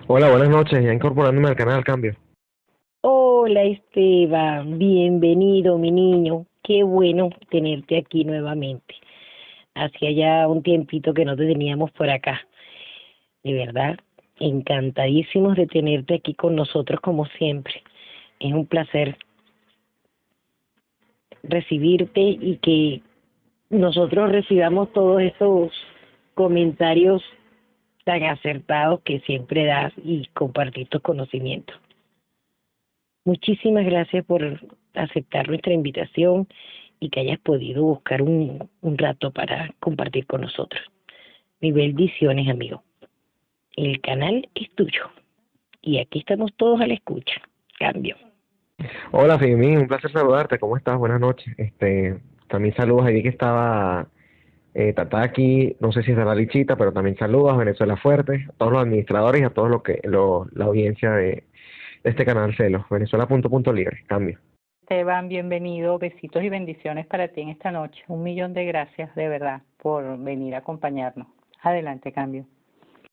Hola, buenas noches, ya incorporándome al canal Cambio. Hola Esteban, bienvenido mi niño. Qué bueno tenerte aquí nuevamente. Hacía ya un tiempito que no te teníamos por acá. De verdad, encantadísimos de tenerte aquí con nosotros como siempre. Es un placer recibirte y que nosotros recibamos todos esos comentarios tan acertados que siempre das y compartir tus conocimientos. Muchísimas gracias por aceptar nuestra invitación y que hayas podido buscar un rato para compartir con nosotros. Mis bendiciones, amigo. El canal es tuyo y aquí estamos todos a la escucha. Cambio. Hola, Firmín, un placer saludarte, ¿cómo estás? Buenas noches. También saludos, ahí vi que estaba Tata aquí, no sé si es de la Lichita, pero también saludos a Venezuela Fuerte, a todos los administradores y a todos la audiencia de este canal Celos, Venezuela punto libre, Cambio. Esteban, bienvenido, besitos y bendiciones para ti en esta noche. 1.000.000 de gracias de verdad por venir a acompañarnos. Adelante, Cambio.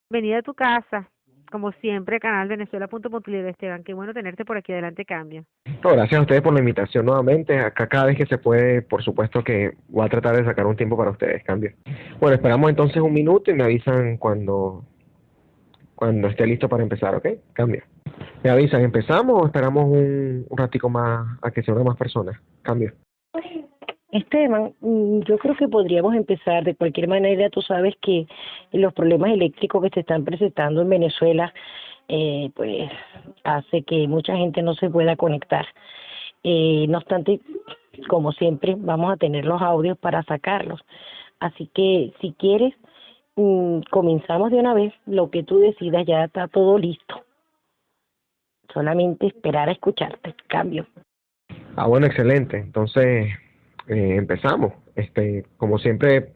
Bienvenida a tu casa, como siempre, canal Venezuela.libre, Esteban. Qué bueno tenerte por aquí. Adelante, cambio. No, gracias a ustedes por la invitación nuevamente. Acá cada vez que se puede, por supuesto que voy a tratar de sacar un tiempo para ustedes, Cambio. Bueno, esperamos entonces un minuto y me avisan cuando esté listo para empezar, ¿ok? Cambio. Me avisan, ¿empezamos o esperamos un ratico más a que se unan más personas? Cambio. Esteban, yo creo que podríamos empezar. De cualquier manera, tú sabes que los problemas eléctricos que se están presentando en Venezuela, pues hace que mucha gente no se pueda conectar. No obstante, como siempre, vamos a tener los audios para sacarlos. Así que si quieres, comenzamos de una vez. Lo que tú decidas, ya está todo listo. Solamente esperar a escucharte. Cambio. Ah, bueno, excelente. Entonces, empezamos. Como siempre,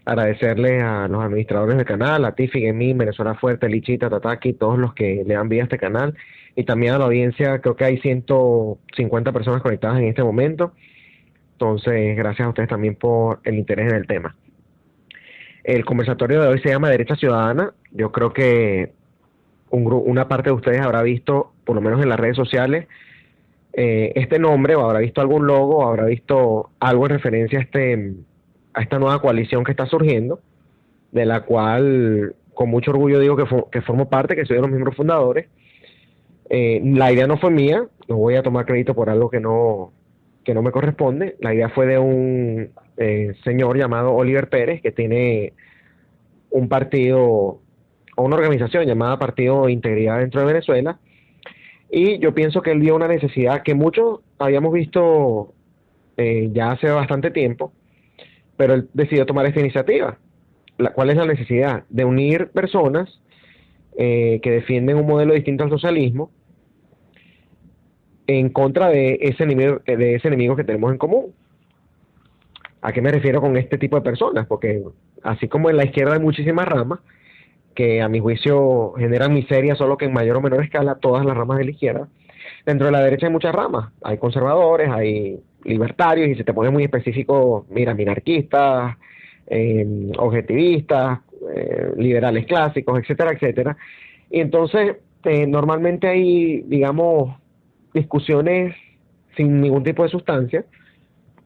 agradecerle a los administradores del canal, a ti, Figuemín, Venezuela Fuerte, Lichita, Tataki, todos los que le dan vida a este canal, y también a la audiencia. Creo que hay 150 personas conectadas en este momento. Entonces, gracias a ustedes también por el interés en el tema. El conversatorio de hoy se llama Derecha Ciudadana. Yo creo que una parte de ustedes habrá visto, por lo menos en las redes sociales, este nombre, o habrá visto algún logo, o habrá visto algo en referencia a esta nueva coalición que está surgiendo, de la cual con mucho orgullo digo que formo parte, que soy de los miembros fundadores. La idea no fue mía, no voy a tomar crédito por algo que no me corresponde. La idea fue de un señor llamado Oliver Pérez, que tiene un partido o una organización llamada Partido de Integridad dentro de Venezuela, y yo pienso que él vio una necesidad que muchos habíamos visto ya hace bastante tiempo, pero él decidió tomar esta iniciativa. ¿Cuál es la necesidad? De unir personas que defienden un modelo distinto al socialismo en contra de ese enemigo que tenemos en común. ¿A qué me refiero con este tipo de personas? Porque así como en la izquierda hay muchísimas ramas que a mi juicio generan miseria, solo que en mayor o menor escala, todas las ramas de la izquierda. Dentro de la derecha hay muchas ramas, hay conservadores, hay libertarios, y si te pones muy específico, mira, minarquistas, objetivistas, liberales clásicos, etcétera, etcétera. Y entonces, normalmente hay, digamos, discusiones sin ningún tipo de sustancia,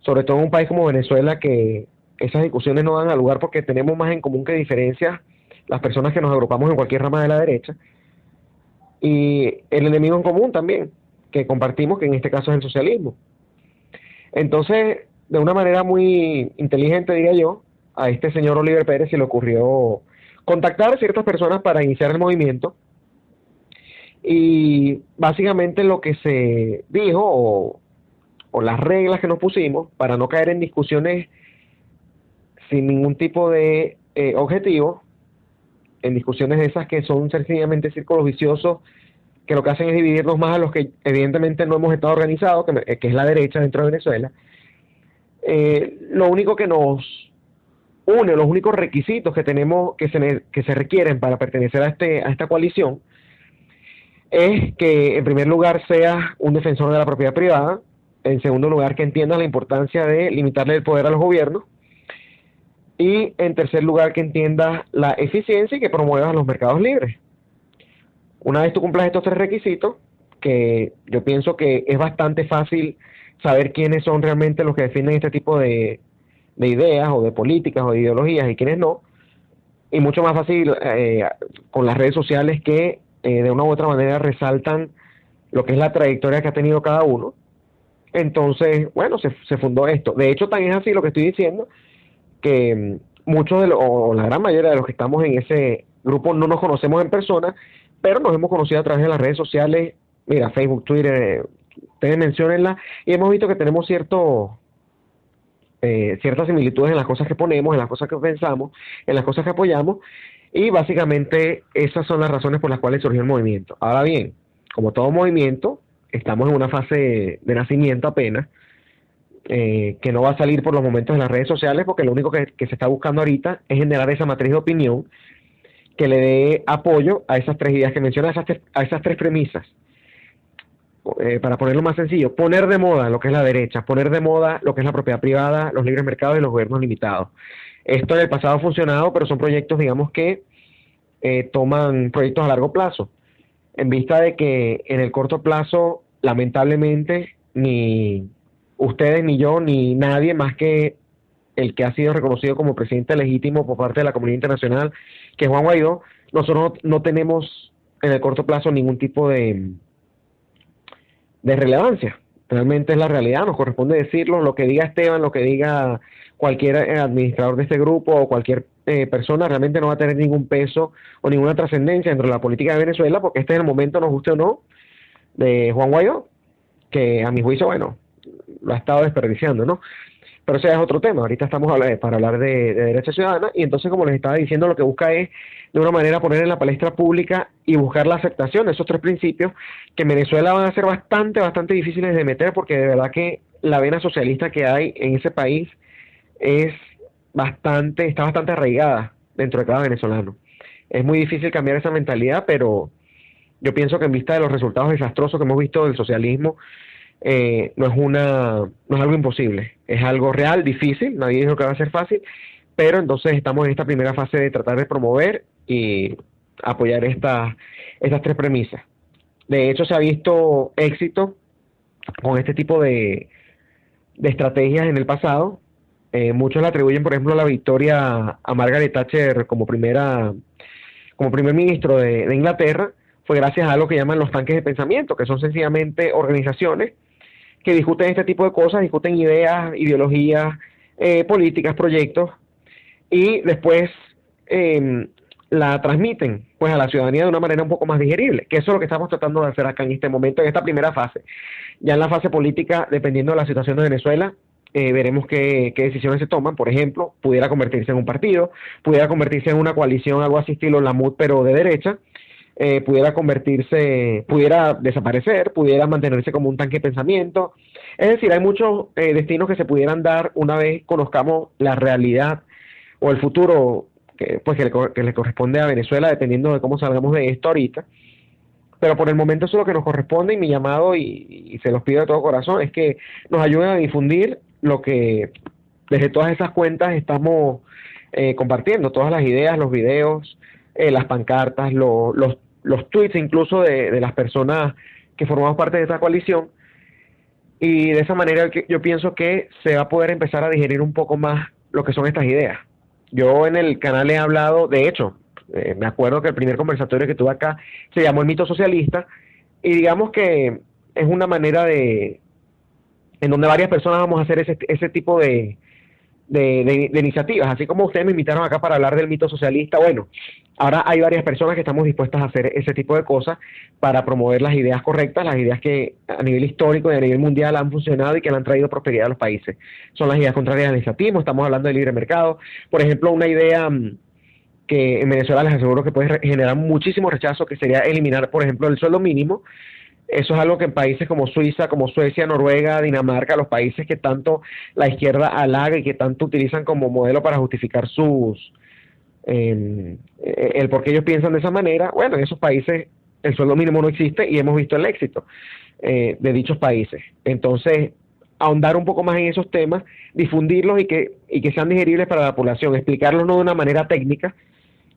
sobre todo en un país como Venezuela, que esas discusiones no dan a lugar porque tenemos más en común que diferencias las personas que nos agrupamos en cualquier rama de la derecha, y el enemigo en común también, que compartimos, que en este caso es el socialismo. Entonces, de una manera muy inteligente, diría yo, a este señor Oliver Pérez se le ocurrió contactar a ciertas personas para iniciar el movimiento, y básicamente lo que se dijo, o las reglas que nos pusimos, para no caer en discusiones sin ningún tipo de objetivo, en discusiones de esas que son sencillamente círculos viciosos, que lo que hacen es dividirnos más a los que evidentemente no hemos estado organizados, que es la derecha dentro de Venezuela. Lo único que nos une, los únicos requisitos que tenemos, que se requieren para pertenecer a esta coalición, es que en primer lugar seas un defensor de la propiedad privada, en segundo lugar que entiendas la importancia de limitarle el poder a los gobiernos, y en tercer lugar que entiendas la eficiencia y que promuevas los mercados libres. Una vez tú cumplas estos 3 requisitos, que yo pienso que es bastante fácil saber quiénes son realmente los que defienden este tipo de ideas o de políticas o de ideologías y quiénes no, y mucho más fácil con las redes sociales que de una u otra manera resaltan lo que es la trayectoria que ha tenido cada uno. Entonces, bueno, se fundó esto. De hecho, tan es así lo que estoy diciendo, que muchos o la gran mayoría de los que estamos en ese grupo no nos conocemos en persona, pero nos hemos conocido a través de las redes sociales. Mira, Facebook, Twitter, ustedes menciónenla, y hemos visto que tenemos ciertas similitudes en las cosas que ponemos, en las cosas que pensamos, en las cosas que apoyamos, y básicamente esas son las razones por las cuales surgió el movimiento. Ahora bien, como todo movimiento, estamos en una fase de nacimiento apenas, que no va a salir por los momentos en las redes sociales, porque lo único que se está buscando ahorita es generar esa matriz de opinión que le dé apoyo a esas 3 ideas que mencioné, a esas 3 premisas. Para ponerlo más sencillo, poner de moda lo que es la derecha, poner de moda lo que es la propiedad privada, los libres mercados y los gobiernos limitados. Esto en el pasado ha funcionado, pero son proyectos, digamos, que toman proyectos a largo plazo, en vista de que en el corto plazo, lamentablemente, ni ustedes, ni yo, ni nadie más que el que ha sido reconocido como presidente legítimo por parte de la comunidad internacional, que es Juan Guaidó, nosotros no tenemos en el corto plazo ningún tipo de relevancia. Realmente es la realidad, nos corresponde decirlo. Lo que diga Esteban, lo que diga cualquier administrador de este grupo o cualquier persona, realmente no va a tener ningún peso o ninguna trascendencia dentro de la política de Venezuela, porque este es el momento, nos guste o no, de Juan Guaidó, que a mi juicio, bueno, lo ha estado desperdiciando, ¿no? Pero ese es otro tema. Ahorita estamos para hablar de derecha ciudadana, y entonces, como les estaba diciendo, lo que busca es de una manera poner en la palestra pública y buscar la aceptación de esos 3 principios, que en Venezuela van a ser bastante difíciles de meter, porque de verdad que la vena socialista que hay en ese país está bastante arraigada dentro de cada venezolano. Es muy difícil cambiar esa mentalidad, pero yo pienso que en vista de los resultados desastrosos que hemos visto del socialismo, no es algo imposible, es algo real, difícil. Nadie dijo que va a ser fácil, pero entonces estamos en esta primera fase de tratar de promover y apoyar estas 3 premisas. De hecho, se ha visto éxito con este tipo de estrategias en el pasado. Muchos le atribuyen, por ejemplo, la victoria a Margaret Thatcher como primer ministro de Inglaterra. Fue gracias a algo que llaman los tanques de pensamiento, que son sencillamente organizaciones que discuten este tipo de cosas, discuten ideas, ideologías, políticas, proyectos, y después la transmiten pues a la ciudadanía de una manera un poco más digerible, que eso es lo que estamos tratando de hacer acá en este momento, en esta primera fase. Ya en la fase política, dependiendo de la situación de Venezuela, veremos qué decisiones se toman. Por ejemplo, pudiera convertirse en un partido, pudiera convertirse en una coalición, algo así estilo la MUD, pero de derecha. Pudiera desaparecer, pudiera mantenerse como un tanque de pensamiento. Es decir, hay muchos destinos que se pudieran dar una vez conozcamos la realidad o el futuro que le corresponde a Venezuela, dependiendo de cómo salgamos de esto ahorita. Pero por el momento eso es lo que nos corresponde, y mi llamado, y se los pido de todo corazón, es que nos ayuden a difundir lo que desde todas esas cuentas estamos compartiendo, todas las ideas, los videos, las pancartas, los tweets incluso de las personas que formamos parte de esta coalición, y de esa manera yo pienso que se va a poder empezar a digerir un poco más lo que son estas ideas. Yo en el canal he hablado, de hecho, me acuerdo que el primer conversatorio que tuve acá se llamó El Mito Socialista, y digamos que es una manera en donde varias personas vamos a hacer ese tipo de iniciativas. Así como ustedes me invitaron acá para hablar del mito socialista, bueno, ahora hay varias personas que estamos dispuestas a hacer ese tipo de cosas para promover las ideas correctas, las ideas que a nivel histórico y a nivel mundial han funcionado y que le han traído prosperidad a los países. Son las ideas contrarias al estatismo, estamos hablando de libre mercado. Por ejemplo, una idea que en Venezuela les aseguro que puede generar muchísimo rechazo, que sería eliminar, por ejemplo, el sueldo mínimo. Eso es algo que en países como Suiza, como Suecia, Noruega, Dinamarca, los países que tanto la izquierda halaga y que tanto utilizan como modelo para justificar el por qué ellos piensan de esa manera, bueno, en esos países el sueldo mínimo no existe y hemos visto el éxito de dichos países. Entonces, ahondar un poco más en esos temas, difundirlos y que sean digeribles para la población, explicarlos no de una manera técnica,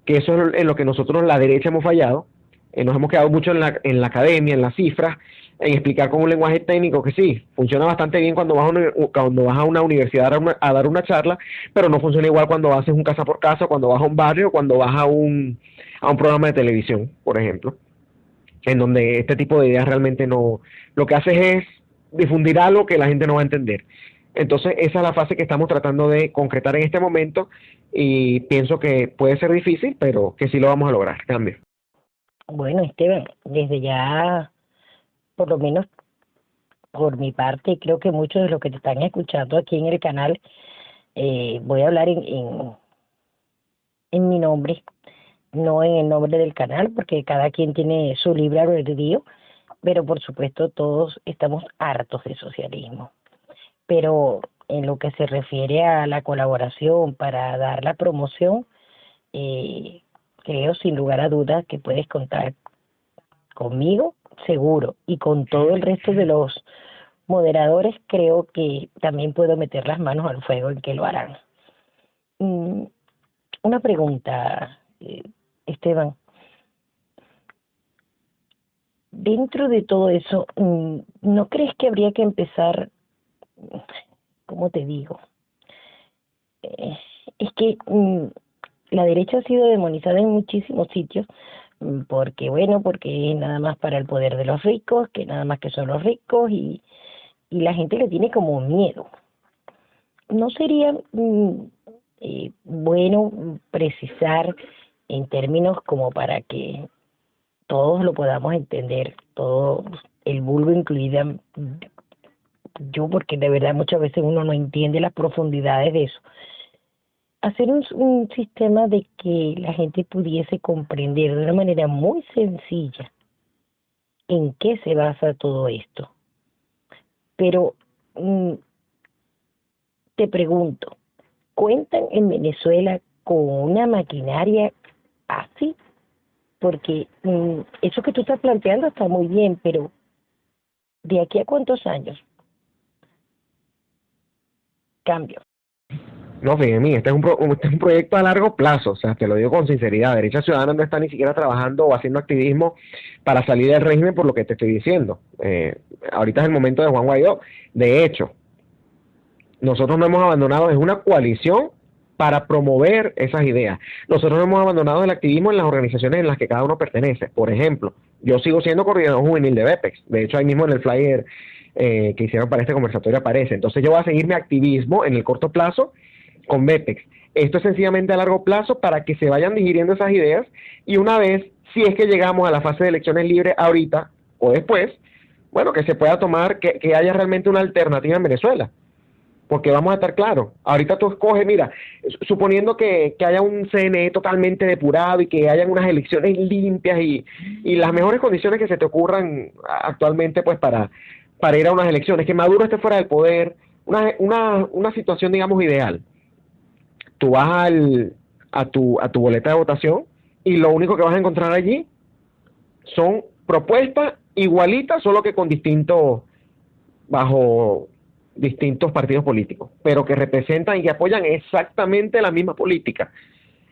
que eso es en lo que nosotros la derecha hemos fallado, Nos hemos quedado mucho en la academia, en las cifras, en explicar con un lenguaje técnico que sí, funciona bastante bien cuando vas a una universidad a dar una charla, pero no funciona igual cuando haces un casa por casa, cuando vas a un barrio, cuando vas a un programa de televisión, por ejemplo, en donde este tipo de ideas realmente no, lo que haces es difundir algo que la gente no va a entender. Entonces esa es la fase que estamos tratando de concretar en este momento y pienso que puede ser difícil, pero que sí lo vamos a lograr. Cambio. Bueno, Esteban, desde ya, por lo menos por mi parte, creo que muchos de los que te están escuchando aquí en el canal, voy a hablar en mi nombre, no en el nombre del canal, porque cada quien tiene su libre albedrío, pero por supuesto todos estamos hartos de socialismo. Pero en lo que se refiere a la colaboración para dar la promoción, creo sin lugar a dudas que puedes contar conmigo, seguro, y con todo el resto de los moderadores, creo que también puedo meter las manos al fuego en que lo harán. Una pregunta, Esteban. Dentro de todo eso, ¿no crees que habría que empezar, cómo te digo? Es que la derecha ha sido demonizada en muchísimos sitios, porque es nada más para el poder de los ricos, que nada más que son los ricos, y la gente le tiene como miedo. ¿No sería bueno precisar en términos como para que todos lo podamos entender, todo el vulgo incluida yo, porque de verdad muchas veces uno no entiende las profundidades de eso? Hacer un sistema de que la gente pudiese comprender de una manera muy sencilla en qué se basa todo esto. Pero te pregunto, ¿cuentan en Venezuela con una maquinaria así? Porque eso que tú estás planteando está muy bien, pero ¿de aquí a cuántos años? Cambio. No, fíjate, en mí, este es un proyecto a largo plazo, o sea, te lo digo con sinceridad. Derecha Ciudadana no está ni siquiera trabajando o haciendo activismo para salir del régimen por lo que te estoy diciendo. Ahorita es el momento de Juan Guaidó. De hecho, nosotros no hemos abandonado, es una coalición para promover esas ideas. Nosotros no hemos abandonado el activismo en las organizaciones en las que cada uno pertenece. Por ejemplo, yo sigo siendo coordinador juvenil de BEPEX. De hecho, ahí mismo en el flyer que hicieron para este conversatorio aparece. Entonces yo voy a seguir mi activismo en el corto plazo con BEPEX. Esto es sencillamente a largo plazo para que se vayan digiriendo esas ideas y una vez, si es que llegamos a la fase de elecciones libres ahorita o después, bueno, que se pueda tomar, que haya realmente una alternativa en Venezuela. Porque vamos a estar claros, ahorita tú escoges, mira, suponiendo que haya un CNE totalmente depurado y que hayan unas elecciones limpias y las mejores condiciones que se te ocurran actualmente pues para ir a unas elecciones, que Maduro esté fuera del poder, una situación digamos ideal. Tú vas a tu boleta de votación y lo único que vas a encontrar allí son propuestas igualitas, solo que con bajo distintos partidos políticos, pero que representan y que apoyan exactamente la misma política.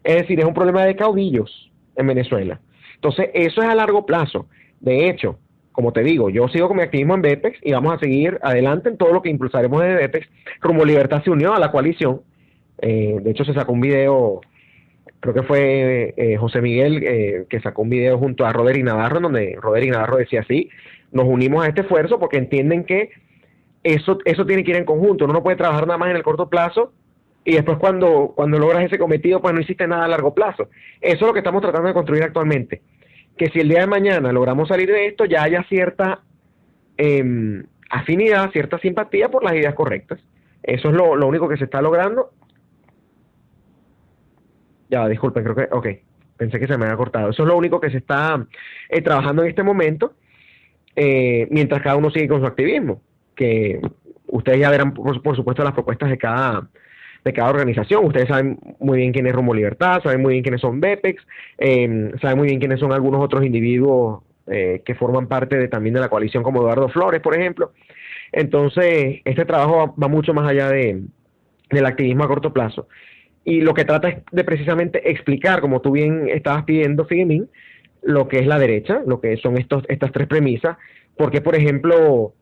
Es decir, es un problema de caudillos en Venezuela. Entonces, eso es a largo plazo. De hecho, como te digo, yo sigo con mi activismo en BEPEX y vamos a seguir adelante en todo lo que impulsaremos desde BEPEX. Rumbo Libertad se unió a la coalición. De hecho, se sacó un video, creo que fue José Miguel, que sacó un video junto a Roderick Navarro, en donde Roderick Navarro decía así: nos unimos a este esfuerzo porque entienden que eso tiene que ir en conjunto. Uno no puede trabajar nada más en el corto plazo y después cuando logras ese cometido, pues no hiciste nada a largo plazo. Eso es lo que estamos tratando de construir actualmente. Que si el día de mañana logramos salir de esto, ya haya cierta afinidad, cierta simpatía por las ideas correctas. Eso es lo único que se está logrando. Ya, disculpen, creo que, ok, pensé que se me había cortado. Eso es lo único que se está trabajando en este momento, mientras cada uno sigue con su activismo, que ustedes ya verán, por supuesto, las propuestas de cada organización. Ustedes saben muy bien quién es Rumbo Libertad, saben muy bien quiénes son BEPEX, saben muy bien quiénes son algunos otros individuos que forman parte también de la coalición, como Eduardo Flores, por ejemplo. Entonces, este trabajo va mucho más allá del activismo a corto plazo. Y lo que trata es de precisamente explicar, como tú bien estabas pidiendo, Figemín, lo que es la derecha, lo que son estas tres premisas, porque por ejemplo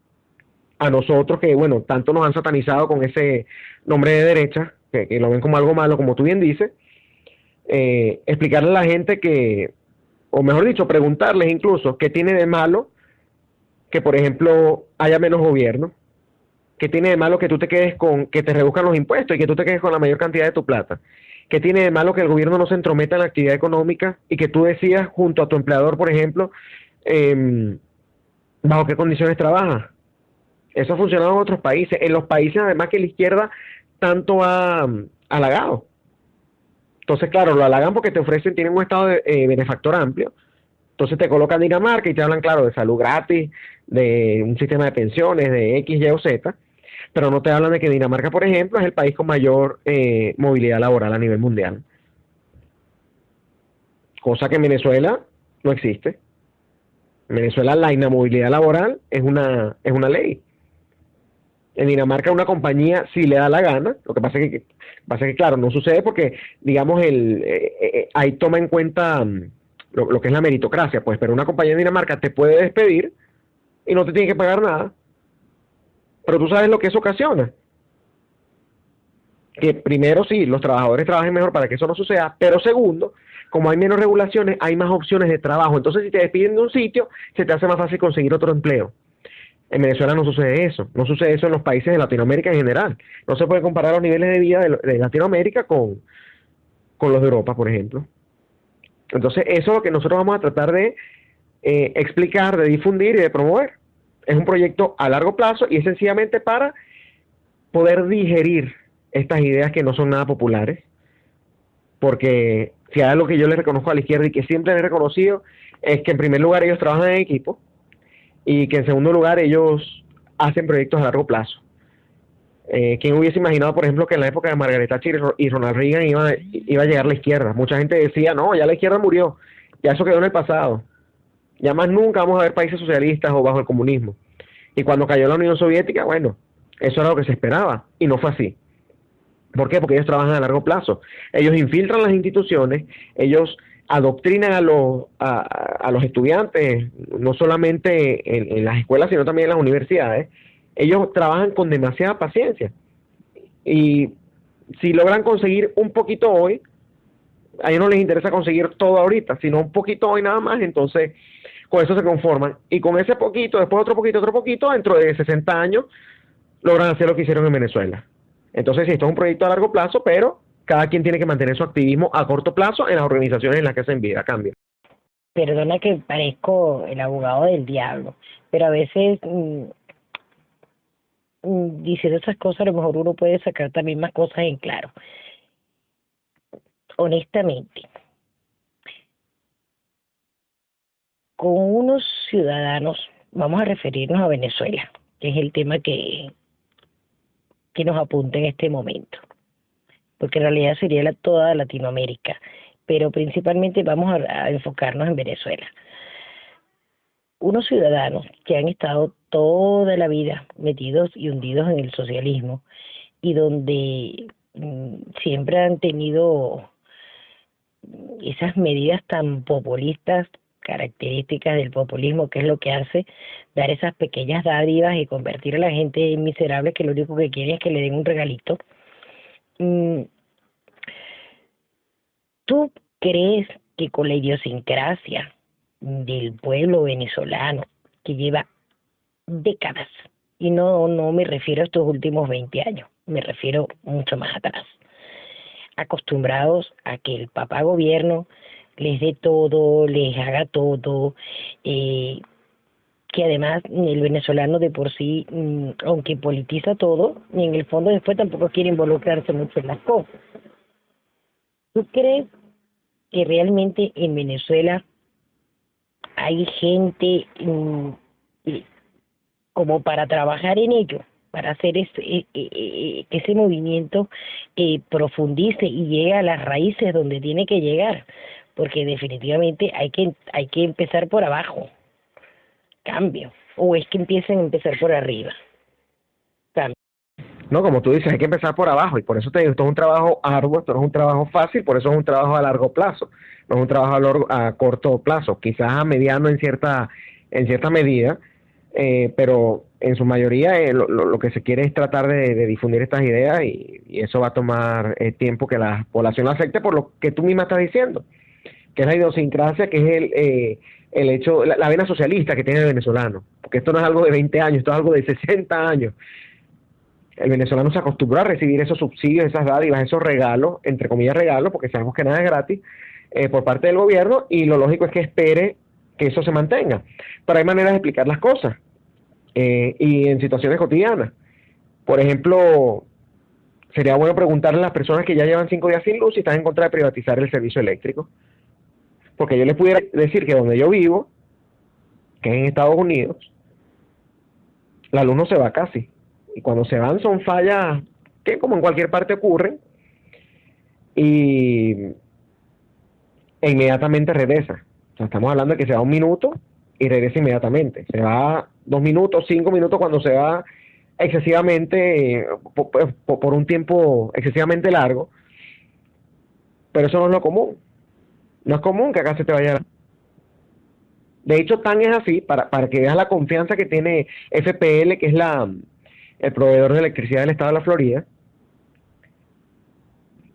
a nosotros que, bueno, tanto nos han satanizado con ese nombre de derecha, que lo ven como algo malo, como tú bien dices, explicarle a la gente que, o mejor dicho, preguntarles incluso qué tiene de malo que, por ejemplo, haya menos gobierno, qué tiene de malo que tú te quedes con, que te reduzcan los impuestos y que tú te quedes con la mayor cantidad de tu plata, qué tiene de malo que el gobierno no se entrometa en la actividad económica y que tú decidas junto a tu empleador, por ejemplo, bajo qué condiciones trabaja. Eso ha funcionado en otros países, en los países además que la izquierda tanto ha halagado. Entonces, claro, lo halagan porque te ofrecen, tienen un estado de benefactor amplio. Entonces te colocan Dinamarca y te hablan, claro, de salud gratis, de un sistema de pensiones, de X, Y o Z, pero no te hablan de que Dinamarca, por ejemplo, es el país con mayor movilidad laboral a nivel mundial. Cosa que en Venezuela no existe. En Venezuela la inamovilidad laboral es una ley. En Dinamarca una compañía si le da la gana, lo que pasa es que claro, no sucede porque, digamos, ahí toma en cuenta lo que es la meritocracia, pues, pero una compañía en Dinamarca te puede despedir y no te tiene que pagar nada. Pero tú sabes lo que eso ocasiona. Que primero sí, los trabajadores trabajen mejor para que eso no suceda, pero segundo, como hay menos regulaciones, hay más opciones de trabajo. Entonces, si te despiden de un sitio, se te hace más fácil conseguir otro empleo. En Venezuela no sucede eso, no sucede eso en los países de Latinoamérica en general. No se puede comparar los niveles de vida de Latinoamérica con los de Europa, por ejemplo. Entonces, eso es lo que nosotros vamos a tratar de explicar, de difundir y de promover. Es un proyecto a largo plazo y es sencillamente para poder digerir estas ideas que no son nada populares, porque si hay algo que yo les reconozco a la izquierda y que siempre les he reconocido, es que en primer lugar ellos trabajan en equipo y que en segundo lugar ellos hacen proyectos a largo plazo. ¿Quién hubiese imaginado, por ejemplo, que en la época de Margaret Thatcher y Ronald Reagan iba a llegar la izquierda? Mucha gente decía, no, ya la izquierda murió, ya eso quedó en el pasado, ya más nunca vamos a ver países socialistas o bajo el comunismo. Y cuando cayó la Unión Soviética, bueno, eso era lo que se esperaba, y no fue así. ¿Por qué? Porque ellos trabajan a largo plazo. Ellos infiltran las instituciones, ellos adoctrinan a los estudiantes, no solamente en las escuelas, sino también en las universidades. Ellos trabajan con demasiada paciencia. Y si logran conseguir un poquito hoy, a ellos no les interesa conseguir todo ahorita, sino un poquito hoy nada más, entonces con eso se conforman. Y con ese poquito, después otro poquito, dentro de 60 años, logran hacer lo que hicieron en Venezuela. Entonces, sí, esto es un proyecto a largo plazo, pero cada quien tiene que mantener su activismo a corto plazo en las organizaciones en las que hacen vida, cambio. Perdona que parezco el abogado del diablo, pero a veces diciendo esas cosas a lo mejor uno puede sacar también más cosas en claro. Honestamente, con unos ciudadanos, vamos a referirnos a Venezuela, que es el tema que nos apunta en este momento, porque en realidad sería toda Latinoamérica, pero principalmente vamos a enfocarnos en Venezuela. Unos ciudadanos que han estado toda la vida metidos y hundidos en el socialismo y donde siempre han tenido esas medidas tan populistas, características del populismo, que es lo que hace dar esas pequeñas dádivas y convertir a la gente en miserable, que lo único que quieren es que le den un regalito. ¿Tú crees que con la idiosincrasia del pueblo venezolano, que lleva décadas, y no me refiero a estos últimos 20 años, me refiero mucho más atrás, acostumbrados a que el papá gobierno les dé todo, les haga todo, que además el venezolano de por sí, aunque politiza todo, en el fondo después tampoco quiere involucrarse mucho en las cosas? ¿Tú crees que realmente en Venezuela hay gente como para trabajar en ello, para hacer que ese movimiento profundice y llegue a las raíces donde tiene que llegar? Porque definitivamente hay que empezar por abajo, cambio, o es que empiezan a empezar por arriba, cambio. No, como tú dices, hay que empezar por abajo y por eso te digo, esto es un trabajo arduo, esto no es un trabajo fácil, por eso es un trabajo a largo plazo, no es un trabajo a corto plazo, quizás a mediano en cierta medida, pero en su mayoría lo que se quiere es tratar de difundir estas ideas y eso va a tomar tiempo que la población lo acepte por lo que tú misma estás diciendo, que es la idiosincrasia, que es el hecho, la vena socialista que tiene el venezolano, porque esto no es algo de 20 años, esto es algo de 60 años. El venezolano se acostumbró a recibir esos subsidios, esas dádivas, esos regalos, entre comillas regalos, porque sabemos que nada es gratis, por parte del gobierno, y lo lógico es que espere que eso se mantenga. Pero hay maneras de explicar las cosas, y en situaciones cotidianas. Por ejemplo, sería bueno preguntarle a las personas que ya llevan 5 días sin luz si están en contra de privatizar el servicio eléctrico. Porque yo les pudiera decir que donde yo vivo, que es en Estados Unidos, la luz no se va casi. Y cuando se van son fallas que como en cualquier parte ocurren e inmediatamente regresa. O sea, estamos hablando de que se va 1 minuto y regresa inmediatamente. Se va 2 minutos, 5 minutos cuando se va excesivamente, por un tiempo excesivamente largo. Pero eso no es lo común. No es común que acá se te vaya. De hecho, tan es así, para que veas la confianza que tiene FPL, que es el proveedor de electricidad del estado de la Florida,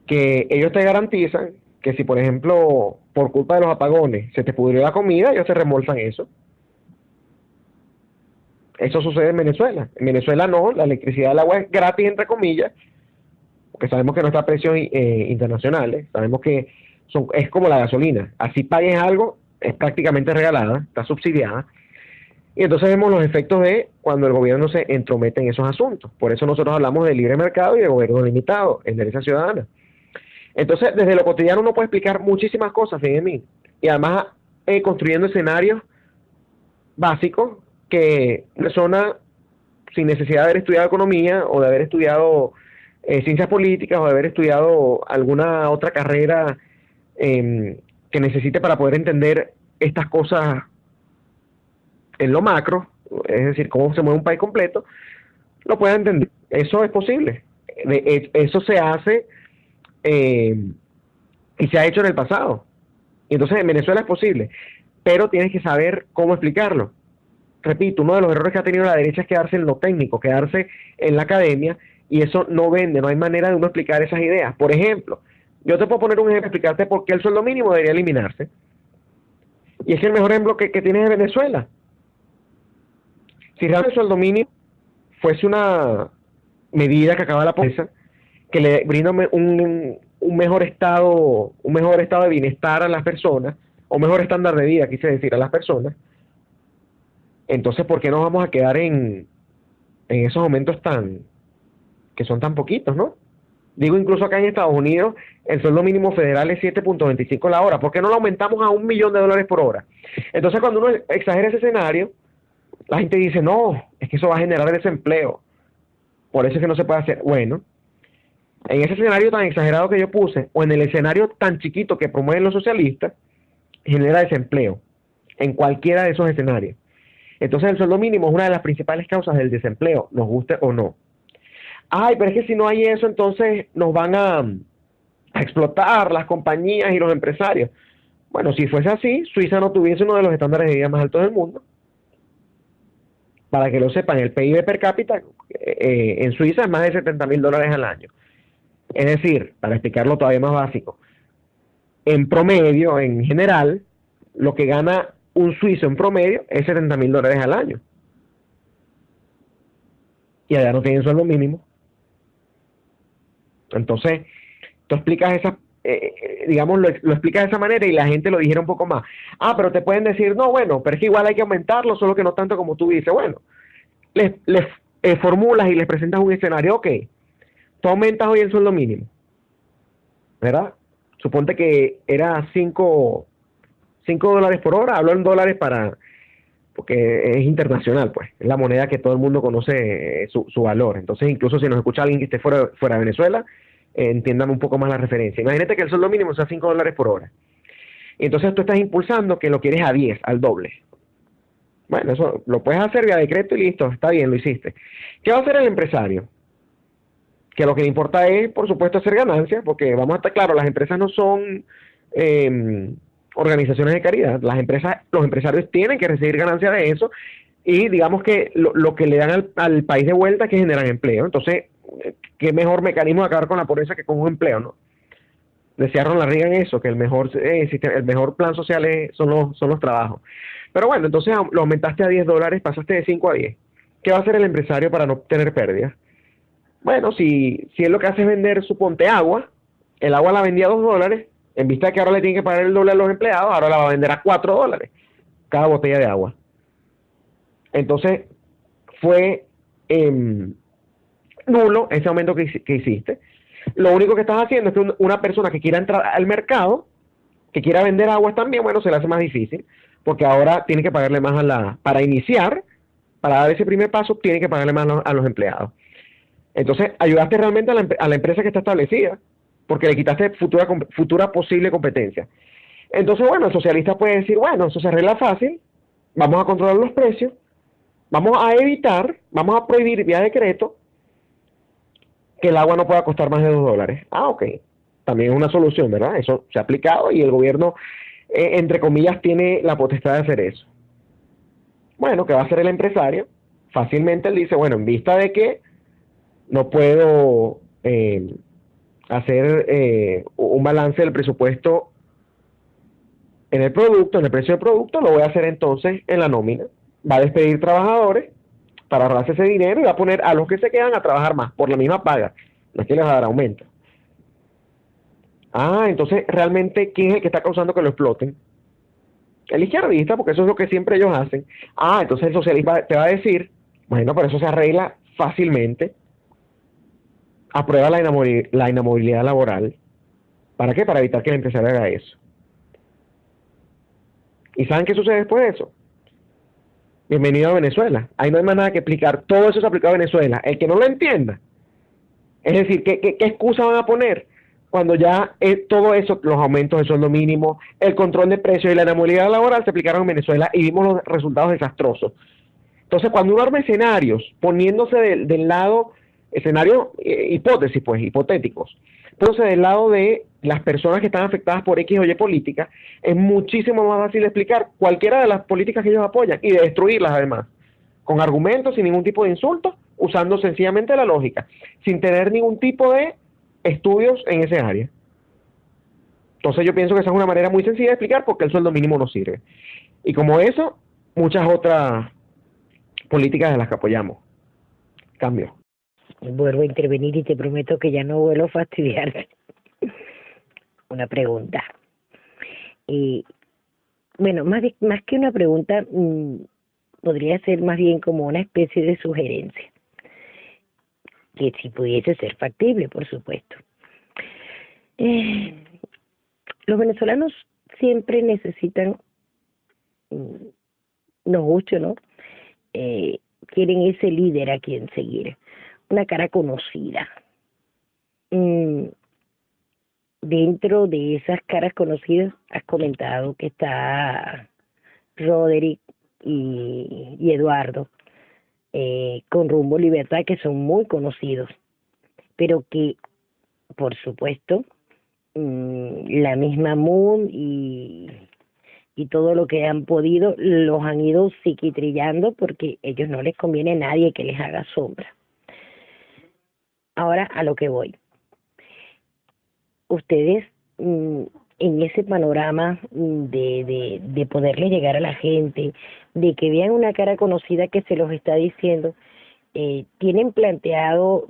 que ellos te garantizan que si, por ejemplo, por culpa de los apagones se te pudrió la comida, ellos te reembolsan eso. Eso sucede en Venezuela. En Venezuela no, la electricidad, el agua es gratis, entre comillas, porque sabemos que no está a precios internacionales, sabemos que es como la gasolina. Así pagues algo, es prácticamente regalada, está subsidiada. Y entonces vemos los efectos de cuando el gobierno se entromete en esos asuntos. Por eso nosotros hablamos de libre mercado y de gobierno limitado, en derecha ciudadana. Entonces, desde lo cotidiano uno puede explicar muchísimas cosas, fíjense en mí. Y además, construyendo escenarios básicos que una persona sin necesidad de haber estudiado economía o de haber estudiado ciencias políticas o de haber estudiado alguna otra carrera que necesite para poder entender estas cosas en lo macro, es decir, cómo se mueve un país completo, lo pueda entender. Eso es posible. Eso se hace y se ha hecho en el pasado. Y entonces en Venezuela es posible, pero tienes que saber cómo explicarlo. Repito, uno de los errores que ha tenido la derecha es quedarse en lo técnico, quedarse en la academia, y eso no vende, no hay manera de uno explicar esas ideas. Por ejemplo, yo te puedo poner un ejemplo, explicarte por qué el sueldo mínimo debería eliminarse. Y es que el mejor ejemplo que tienes de Venezuela. Si realmente el sueldo mínimo fuese una medida que acaba la pobreza, que le brinda un mejor estado de bienestar a las personas, o mejor estándar de vida, quise decir, a las personas, entonces ¿por qué nos vamos a quedar en esos aumentos que son tan poquitos, ¿no? Digo, incluso acá en Estados Unidos, el sueldo mínimo federal es 7.25 la hora. ¿Por qué no lo aumentamos a $1.000.000 por hora? Entonces, cuando uno exagera ese escenario, la gente dice, no, es que eso va a generar desempleo. Por eso es que no se puede hacer. Bueno, en ese escenario tan exagerado que yo puse, o en el escenario tan chiquito que promueven los socialistas, genera desempleo, en cualquiera de esos escenarios. Entonces, el sueldo mínimo es una de las principales causas del desempleo, nos guste o no. Ay, pero es que si no hay eso, entonces nos van a explotar las compañías y los empresarios. Bueno, si fuese así, Suiza no tuviese uno de los estándares de vida más altos del mundo. Para que lo sepan, el PIB per cápita en Suiza es más de $70.000 al año. Es decir, para explicarlo todavía más básico, en promedio, en general, lo que gana un suizo en promedio es $70.000 al año. Y allá no tienen sueldo mínimo. Entonces, tú explicas digamos, lo explicas de esa manera y la gente lo dijera un poco más. Ah, pero te pueden decir, no, bueno, pero es que igual hay que aumentarlo, solo que no tanto como tú dices. Bueno, les formulas y les presentas un escenario, ok, tú aumentas hoy el sueldo mínimo, ¿verdad? Suponte que era $5 por hora, hablo en dólares porque es internacional, pues, es la moneda que todo el mundo conoce su valor. Entonces, incluso si nos escucha alguien que esté fuera de Venezuela, entiendan un poco más la referencia. Imagínate que el sueldo mínimo sea $5 por hora. Y entonces tú estás impulsando que lo quieres a 10, al doble. Bueno, eso lo puedes hacer vía decreto y listo, está bien, lo hiciste. ¿Qué va a hacer el empresario? que lo que le importa es, por supuesto, hacer ganancias, porque vamos a estar claros, las empresas no son organizaciones de caridad, las empresas, los empresarios tienen que recibir ganancias de eso, y digamos que lo que le dan al país de vuelta es que generan empleo. Entonces, ¿qué mejor mecanismo de acabar con la pobreza que con un empleo, no? Decía Ronald Reagan eso, que el mejor el mejor plan social son los trabajos. Pero bueno, entonces lo aumentaste a $10, pasaste de 5 a 10. ¿Qué va a hacer el empresario para no tener pérdidas? Bueno, si él lo que hace es vender, suponte, agua, el agua la vendía a $2, en vista de que ahora le tiene que pagar el doble a los empleados, ahora la va a vender a $4 cada botella de agua. Entonces, fue nulo ese aumento que hiciste. Lo único que estás haciendo es que una persona que quiera entrar al mercado, que quiera vender aguas también, bueno, se le hace más difícil, porque ahora tiene que pagarle más para iniciar, para dar ese primer paso, tiene que pagarle más a los empleados. Entonces, ayudaste realmente a la empresa que está establecida, porque le quitaste futura posible competencia. Entonces, bueno, el socialista puede decir, bueno, eso se arregla fácil, vamos a controlar los precios, vamos a prohibir vía decreto que el agua no pueda costar más de $2. Ah, ok. También es una solución, ¿verdad? Eso se ha aplicado y el gobierno, entre comillas, tiene la potestad de hacer eso. Bueno, ¿qué va a hacer el empresario? Fácilmente él dice, bueno, en vista de que no puedo hacer un balance del presupuesto en el producto, en el precio del producto, lo voy a hacer entonces en la nómina. Va a despedir trabajadores para ahorrarse ese dinero y va a poner a los que se quedan a trabajar más por la misma paga. No es que les va a dar aumento. Ah, entonces realmente, ¿quién es el que está causando que lo exploten? El izquierdista, porque eso es lo que siempre ellos hacen. Ah, entonces el socialista te va a decir, bueno, pero eso se arregla fácilmente. Aprueba la inamovilidad laboral. ¿Para qué? Para evitar que el empresario haga eso. ¿Y saben qué sucede después de eso? Bienvenido a Venezuela. Ahí no hay más nada que explicar. Todo eso se aplica a Venezuela. El que no lo entienda. Es decir, ¿qué excusa van a poner? Cuando ya todo eso, los aumentos del sueldo mínimo, el control de precios y la inamovilidad laboral se aplicaron en Venezuela y vimos los resultados desastrosos. Entonces, cuando uno arma escenarios, poniéndose del lado, escenarios, hipótesis, pues, hipotéticos, poniéndose del lado de las personas que están afectadas por X o Y políticas, es muchísimo más fácil de explicar cualquiera de las políticas que ellos apoyan y de destruirlas además, con argumentos, sin ningún tipo de insultos, usando sencillamente la lógica, sin tener ningún tipo de estudios en ese área. Entonces yo pienso que esa es una manera muy sencilla de explicar por qué el sueldo mínimo no sirve. Y como eso, muchas otras políticas de las que apoyamos. Cambio. Vuelvo a intervenir y te prometo que ya no vuelvo a fastidiarte. Una pregunta. Bueno, más que una pregunta, podría ser más bien como una especie de sugerencia, que si pudiese ser factible, por supuesto. Los venezolanos siempre necesitan, nos guste o no, quieren ese líder a quien seguir, una cara conocida. Dentro de esas caras conocidas, has comentado que está Roderick y Eduardo, con Rumbo Libertad, que son muy conocidos, pero que, por supuesto, la misma Moon y todo lo que han podido los han ido psiquitrillando porque a ellos no les conviene a nadie que les haga sombra. Ahora a lo que voy. Ustedes, en ese panorama de poderle llegar a la gente, de que vean una cara conocida que se los está diciendo, tienen planteado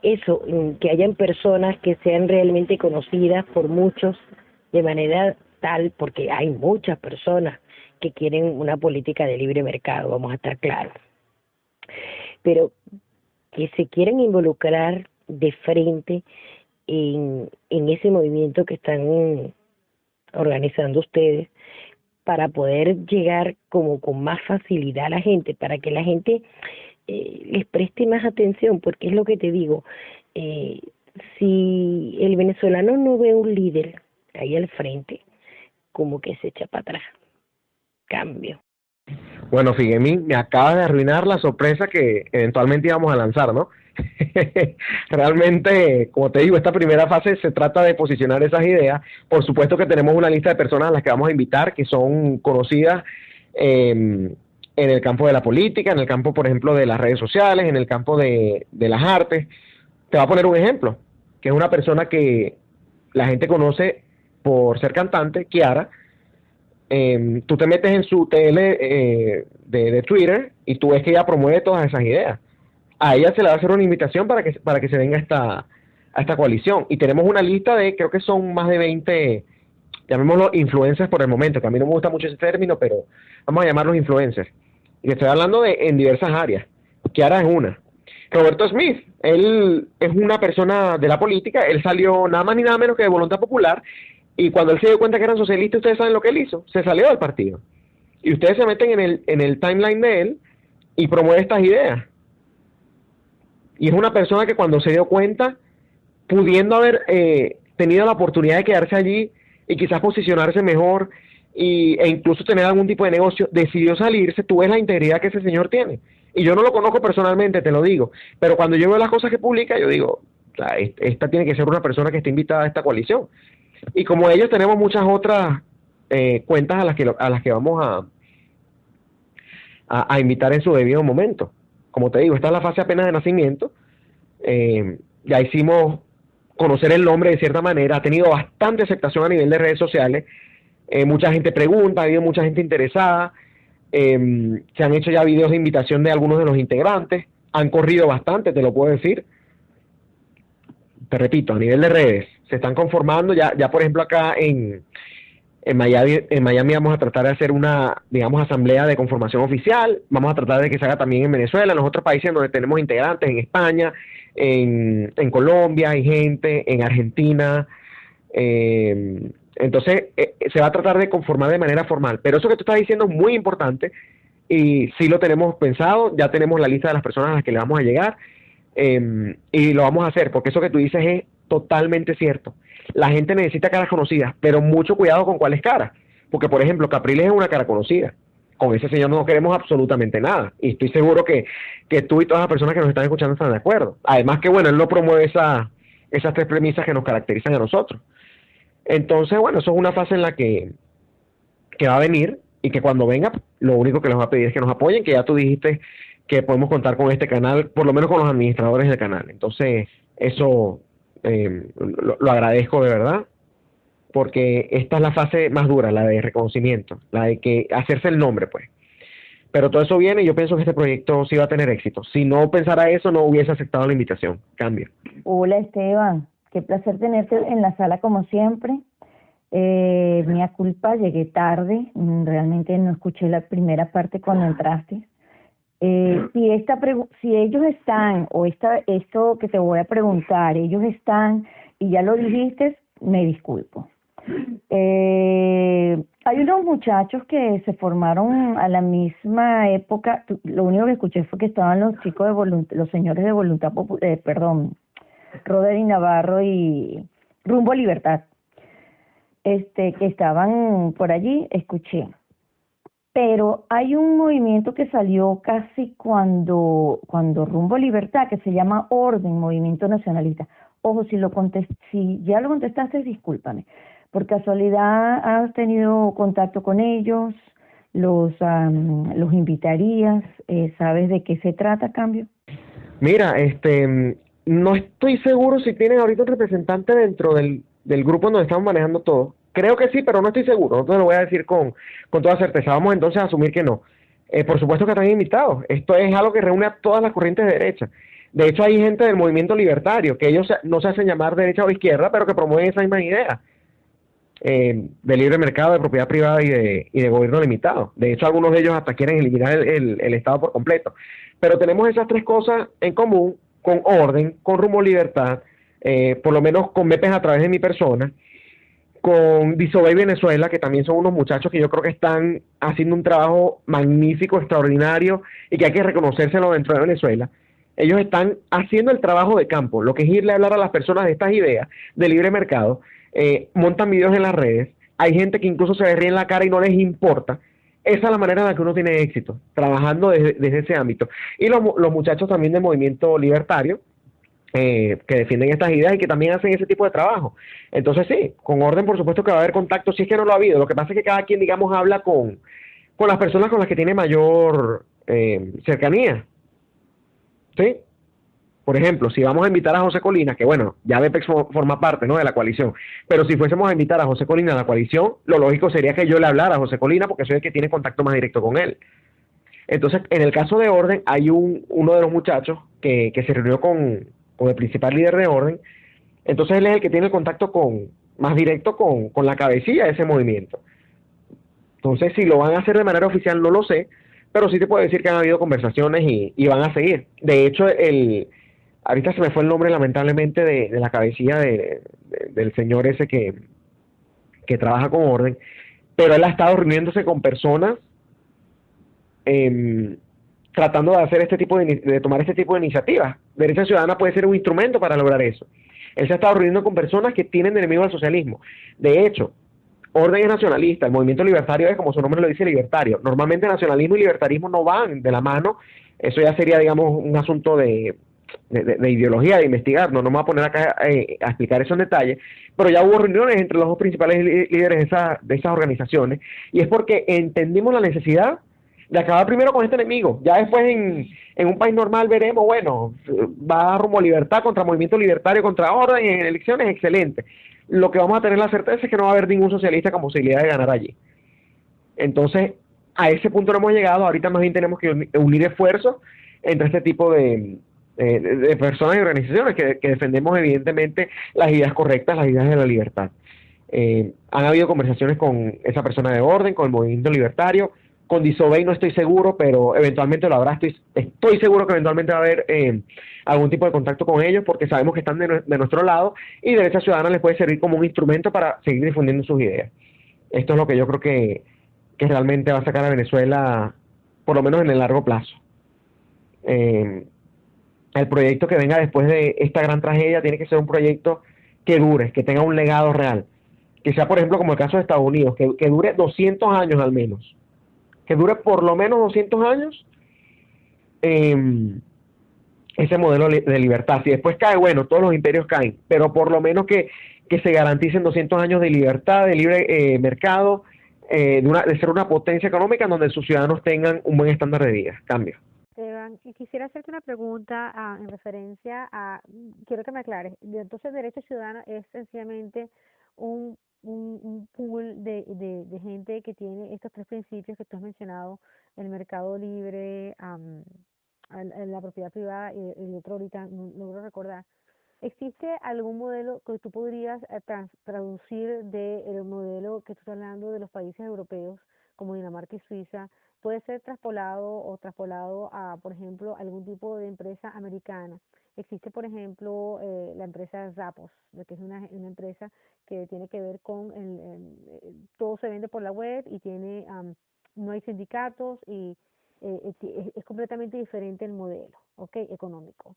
eso, que hayan personas que sean realmente conocidas por muchos de manera tal, porque hay muchas personas que quieren una política de libre mercado, vamos a estar claros, pero que se quieran involucrar de frente en ese movimiento que están organizando ustedes para poder llegar como con más facilidad a la gente, para que la gente les preste más atención, porque es lo que te digo, si el venezolano no ve un líder ahí al frente, como que se echa para atrás. Cambio. Bueno, Figuemi, me acabas de arruinar la sorpresa que eventualmente íbamos a lanzar, ¿no? Realmente, como te digo, esta primera fase se trata de posicionar esas ideas. Por supuesto que tenemos una lista de personas a las que vamos a invitar, que son conocidas en el campo de la política, en el campo, por ejemplo, de las redes sociales, en el campo de las artes. Te voy a poner un ejemplo, que es una persona que la gente conoce por ser cantante, Kiara. Tú te metes en su TL de Twitter y tú ves que ella promueve todas esas ideas. A ella se le va a hacer una invitación para que se venga a esta coalición. Y tenemos una lista de, creo que son más de 20, llamémoslo influencers por el momento, que a mí no me gusta mucho ese término, pero vamos a llamarlos influencers. Y estoy hablando en diversas áreas. Kiara es una. Roberto Smith, él es una persona de la política, él salió nada más ni nada menos que de Voluntad Popular, y cuando él se dio cuenta que eran socialistas, ustedes saben lo que él hizo, se salió del partido. Y ustedes se meten en el timeline de él y promueve estas ideas. Y es una persona que cuando se dio cuenta, pudiendo haber tenido la oportunidad de quedarse allí y quizás posicionarse mejor e incluso tener algún tipo de negocio, decidió salirse. Tú ves la integridad que ese señor tiene. Y yo no lo conozco personalmente, te lo digo, pero cuando yo veo las cosas que publica, yo digo, o sea, esta tiene que ser una persona que esté invitada a esta coalición. Y como ellos tenemos muchas otras cuentas a las que vamos a invitar en su debido momento. Como te digo, esta es la fase apenas de nacimiento. Ya hicimos conocer el nombre de cierta manera, ha tenido bastante aceptación a nivel de redes sociales. Mucha gente pregunta, ha habido mucha gente interesada. Se han hecho ya videos de invitación de algunos de los integrantes, han corrido bastante, te lo puedo decir. Te repito, a nivel de redes, se están conformando, ya por ejemplo acá en Miami vamos a tratar de hacer una, digamos, asamblea de conformación oficial, vamos a tratar de que se haga también en Venezuela, en los otros países donde tenemos integrantes, en España, en Colombia hay gente, en Argentina, entonces se va a tratar de conformar de manera formal, pero eso que tú estás diciendo es muy importante y sí lo tenemos pensado, ya tenemos la lista de las personas a las que le vamos a llegar y lo vamos a hacer, porque eso que tú dices es totalmente cierto. La gente necesita caras conocidas, pero mucho cuidado con cuáles caras, porque por ejemplo Capriles es una cara conocida, con ese señor no queremos absolutamente nada, y estoy seguro que tú y todas las personas que nos están escuchando están de acuerdo. Además que bueno, él no promueve esas tres premisas que nos caracterizan a nosotros. Entonces bueno, eso es una fase en la que va a venir, y que cuando venga, lo único que les voy a pedir es que nos apoyen, que ya tú dijiste que podemos contar con este canal, por lo menos con los administradores del canal. Entonces eso lo agradezco de verdad, porque esta es la fase más dura, la de reconocimiento, la de que hacerse el nombre, pues. Pero todo eso viene y yo pienso que este proyecto sí va a tener éxito. Si no pensara eso, no hubiese aceptado la invitación. Cambio. Hola Esteban, qué placer tenerte en la sala como siempre. Mía culpa, llegué tarde, realmente no escuché la primera parte cuando entraste. Si ellos están, o esto que te voy a preguntar, ellos están, y ya lo dijiste, me disculpo. Hay unos muchachos que se formaron a la misma época, lo único que escuché fue que estaban los chicos de los señores de Voluntad Popular, Roderick Navarro y Rumbo Libertad, que estaban por allí, escuché. Pero hay un movimiento que salió casi cuando Rumbo Libertad, que se llama Orden, Movimiento Nacionalista. Ojo, si ya lo contestaste, discúlpame. ¿Por casualidad has tenido contacto con ellos? ¿Los invitarías? ¿Sabes de qué se trata, Cambio? Mira, no estoy seguro si tienen ahorita un representante dentro del grupo donde estamos manejando todo. Creo que sí, pero no estoy seguro, no te lo voy a decir con toda certeza. Vamos entonces a asumir que no. Por supuesto que están invitados. Esto es algo que reúne a todas las corrientes de derecha. De hecho, hay gente del movimiento libertario, que ellos no se hacen llamar derecha o izquierda, pero que promueven esas mismas ideas de libre mercado, de propiedad privada y de gobierno limitado. De hecho, algunos de ellos hasta quieren eliminar el Estado por completo. Pero tenemos esas tres cosas en común, con Orden, con Rumbo Libertad, por lo menos con MEPES a través de mi persona, con Disobey Venezuela, que también son unos muchachos que yo creo que están haciendo un trabajo magnífico, extraordinario, y que hay que reconocérselo dentro de Venezuela. Ellos están haciendo el trabajo de campo, lo que es irle a hablar a las personas de estas ideas de libre mercado, montan videos en las redes, hay gente que incluso se le ríe en la cara y no les importa, esa es la manera en la que uno tiene éxito, trabajando desde ese ámbito. Y los muchachos también del movimiento libertario, que defienden estas ideas y que también hacen ese tipo de trabajo. Entonces sí, con orden por supuesto que va a haber contacto, si es que no lo ha habido. Lo que pasa es que cada quien, digamos, habla con las personas con las que tiene mayor cercanía. ¿Sí? Por ejemplo, si vamos a invitar a José Colina, que bueno, ya BPEX forma parte, ¿no?, de la coalición, pero si fuésemos a invitar a José Colina a la coalición, lo lógico sería que yo le hablara a José Colina porque soy el que tiene contacto más directo con él. Entonces, en el caso de Orden, hay uno de los muchachos que se reunió con el principal líder de Orden, entonces él es el que tiene el contacto más directo con la cabecilla de ese movimiento. Entonces, si lo van a hacer de manera oficial, no lo sé, pero sí te puedo decir que han habido conversaciones y van a seguir. De hecho, ahorita se me fue el nombre lamentablemente de la cabecilla del señor ese que trabaja con Orden, pero él ha estado reuniéndose con personas eh, tratando de hacer de tomar este tipo de iniciativas. Derecha Ciudadana puede ser un instrumento para lograr eso. Él se ha estado reuniendo con personas que tienen de enemigo al socialismo. De hecho, Orden es nacionalista, el movimiento libertario es, como su nombre lo dice, libertario. Normalmente nacionalismo y libertarismo no van de la mano, eso ya sería, digamos, un asunto de ideología, de investigar, no me voy a poner acá a explicar eso en detalle, pero ya hubo reuniones entre los dos principales líderes de esas organizaciones, y es porque entendimos la necesidad de acabar primero con este enemigo, ya después en un país normal veremos, bueno, va rumbo a libertad contra movimiento libertario, contra Orden, y en elecciones, excelente. Lo que vamos a tener la certeza es que no va a haber ningún socialista con posibilidad de ganar allí. Entonces, a ese punto no hemos llegado, ahorita más bien tenemos que unir esfuerzos entre este tipo de personas y organizaciones que defendemos evidentemente las ideas correctas, las ideas de la libertad. Han habido conversaciones con esa persona de Orden, con el movimiento libertario, con Disobey no estoy seguro, pero eventualmente lo habrá, estoy seguro que eventualmente va a haber algún tipo de contacto con ellos porque sabemos que están de nuestro lado y Derecha Ciudadana les puede servir como un instrumento para seguir difundiendo sus ideas. Esto es lo que yo creo que realmente va a sacar a Venezuela, por lo menos en el largo plazo. El proyecto que venga después de esta gran tragedia tiene que ser un proyecto que dure, que tenga un legado real, que sea, por ejemplo, como el caso de Estados Unidos, que dure 200 años al menos, que dure por lo menos 200 años ese modelo de libertad. Si después cae, bueno, todos los imperios caen, pero por lo menos que se garanticen 200 años de libertad, de libre mercado, de ser una potencia económica en donde sus ciudadanos tengan un buen estándar de vida. Cambio. Esteban, y quisiera hacerte una pregunta en referencia quiero que me aclares, entonces Derecho Ciudadano es sencillamente un pool de gente que tiene estos tres principios que tú has mencionado, el mercado libre, la propiedad privada y el otro ahorita no logro recordar. ¿Existe algún modelo que tú podrías traducir del modelo que tú estás hablando de los países europeos, como Dinamarca y Suiza? Puede ser traspolado a, por ejemplo, algún tipo de empresa americana. Existe, por ejemplo, la empresa Zappos, que es una empresa que tiene que ver con todo se vende por la web y no hay sindicatos y es completamente diferente el modelo, ¿ok? Económico.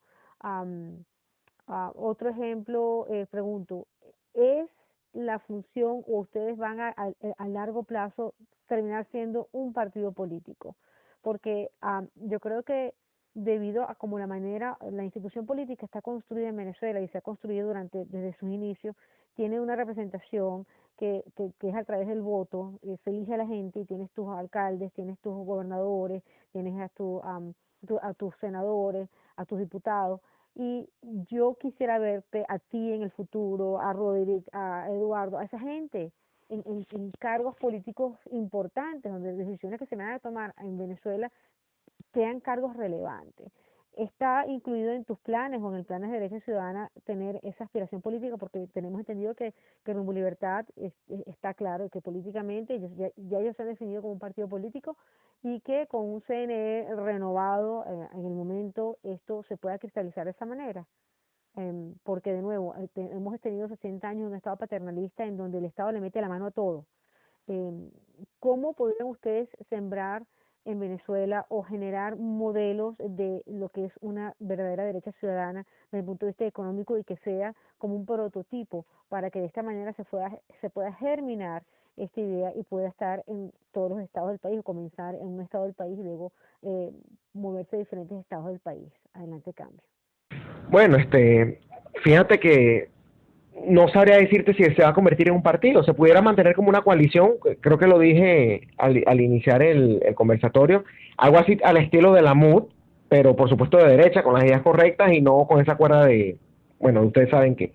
Otro ejemplo, pregunto, ¿es la función o ustedes van a largo plazo terminar siendo un partido político? Porque yo creo que debido a como la institución política está construida en Venezuela y se ha construido desde sus inicios, tiene una representación que es a través del voto, se elige a la gente y tienes tus alcaldes, tienes tus gobernadores, tienes a tus senadores, a tus diputados. Y yo quisiera verte a ti en el futuro, a Roderick, a Eduardo, a esa gente en cargos políticos importantes, donde las decisiones que se van a tomar en Venezuela sean cargos relevantes. ¿Está incluido en tus planes o en el plan de Derecha Ciudadana tener esa aspiración política? Porque tenemos entendido que Rumbo Libertad está claro que políticamente ya ellos se han definido como un partido político y que con un CNE renovado en el momento esto se pueda cristalizar de esa manera. Porque de nuevo, hemos tenido 60 años de un Estado paternalista en donde el Estado le mete la mano a todo. ¿Cómo podrían ustedes sembrar en Venezuela o generar modelos de lo que es una verdadera derecha ciudadana desde el punto de vista económico y que sea como un prototipo para que de esta manera se pueda germinar esta idea y pueda estar en todos los estados del país o comenzar en un estado del país y luego moverse a diferentes estados del país. Adelante, Cambio. Bueno, fíjate que no sabría decirte si se va a convertir en un partido, se pudiera mantener como una coalición, creo que lo dije al iniciar el conversatorio, algo así al estilo de la MUD, pero por supuesto de derecha, con las ideas correctas y no con esa cuerda de, bueno, ustedes saben que,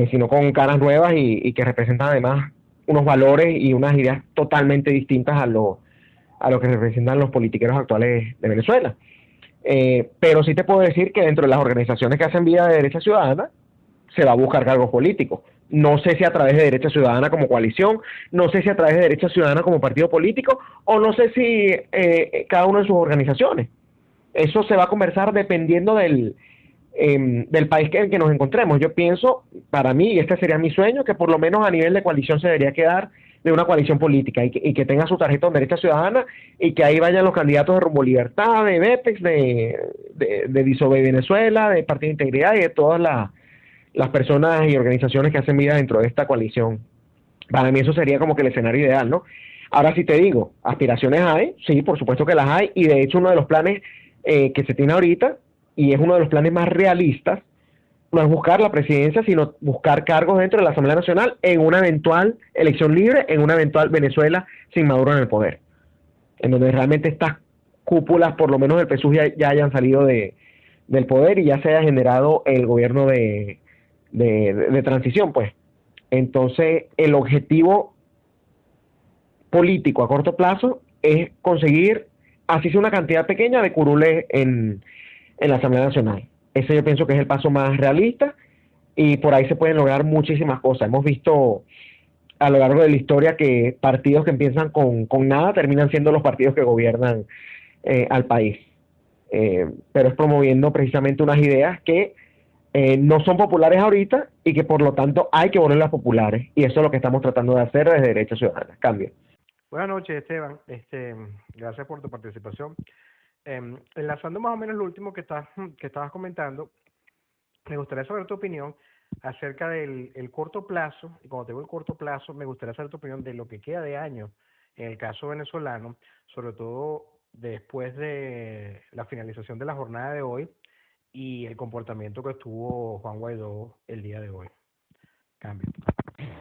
sino con caras nuevas y que representan además unos valores y unas ideas totalmente distintas a lo que representan los politiqueros actuales de Venezuela. Pero sí te puedo decir que dentro de las organizaciones que hacen vida de derecha ciudadana, se va a buscar cargos políticos. No sé si a través de Derecha Ciudadana como coalición, no sé si a través de Derecha Ciudadana como partido político, o no sé si cada una de sus organizaciones. Eso se va a conversar dependiendo del país en que nos encontremos. Yo pienso, para mí, y este sería mi sueño, que por lo menos a nivel de coalición se debería quedar de una coalición política y que tenga su tarjeta de Derecha Ciudadana y que ahí vayan los candidatos de Rumbo Libertad, de BEPEX, de Disobe Venezuela, de Partido de Integridad y de todas las personas y organizaciones que hacen vida dentro de esta coalición. Para mí eso sería como que el escenario ideal, ¿no? Ahora sí te digo, aspiraciones hay, sí, por supuesto que las hay, y de hecho uno de los planes que se tiene ahorita, y es uno de los planes más realistas, no es buscar la presidencia, sino buscar cargos dentro de la Asamblea Nacional en una eventual elección libre, en una eventual Venezuela sin Maduro en el poder, en donde realmente estas cúpulas, por lo menos del PSUV, ya hayan salido del poder y ya se haya generado el gobierno de transición, pues. Entonces, el objetivo político a corto plazo es conseguir, así sea una cantidad pequeña, de curules en la Asamblea Nacional. Ese yo pienso que es el paso más realista y por ahí se pueden lograr muchísimas cosas. Hemos visto a lo largo de la historia que partidos que empiezan con nada terminan siendo los partidos que gobiernan al país. Pero es promoviendo precisamente unas ideas que no son populares ahorita y que por lo tanto hay que volverlas populares, y eso es lo que estamos tratando de hacer desde Derecha Ciudadana. Cambio. Buenas noches, Esteban. Gracias por tu participación. Enlazando más o menos lo último que estabas comentando, me gustaría saber tu opinión acerca del corto plazo, y cuando te digo el corto plazo, me gustaría saber tu opinión de lo que queda de año en el caso venezolano, sobre todo después de la finalización de la jornada de hoy y el comportamiento que tuvo Juan Guaidó el día de hoy. Cambio.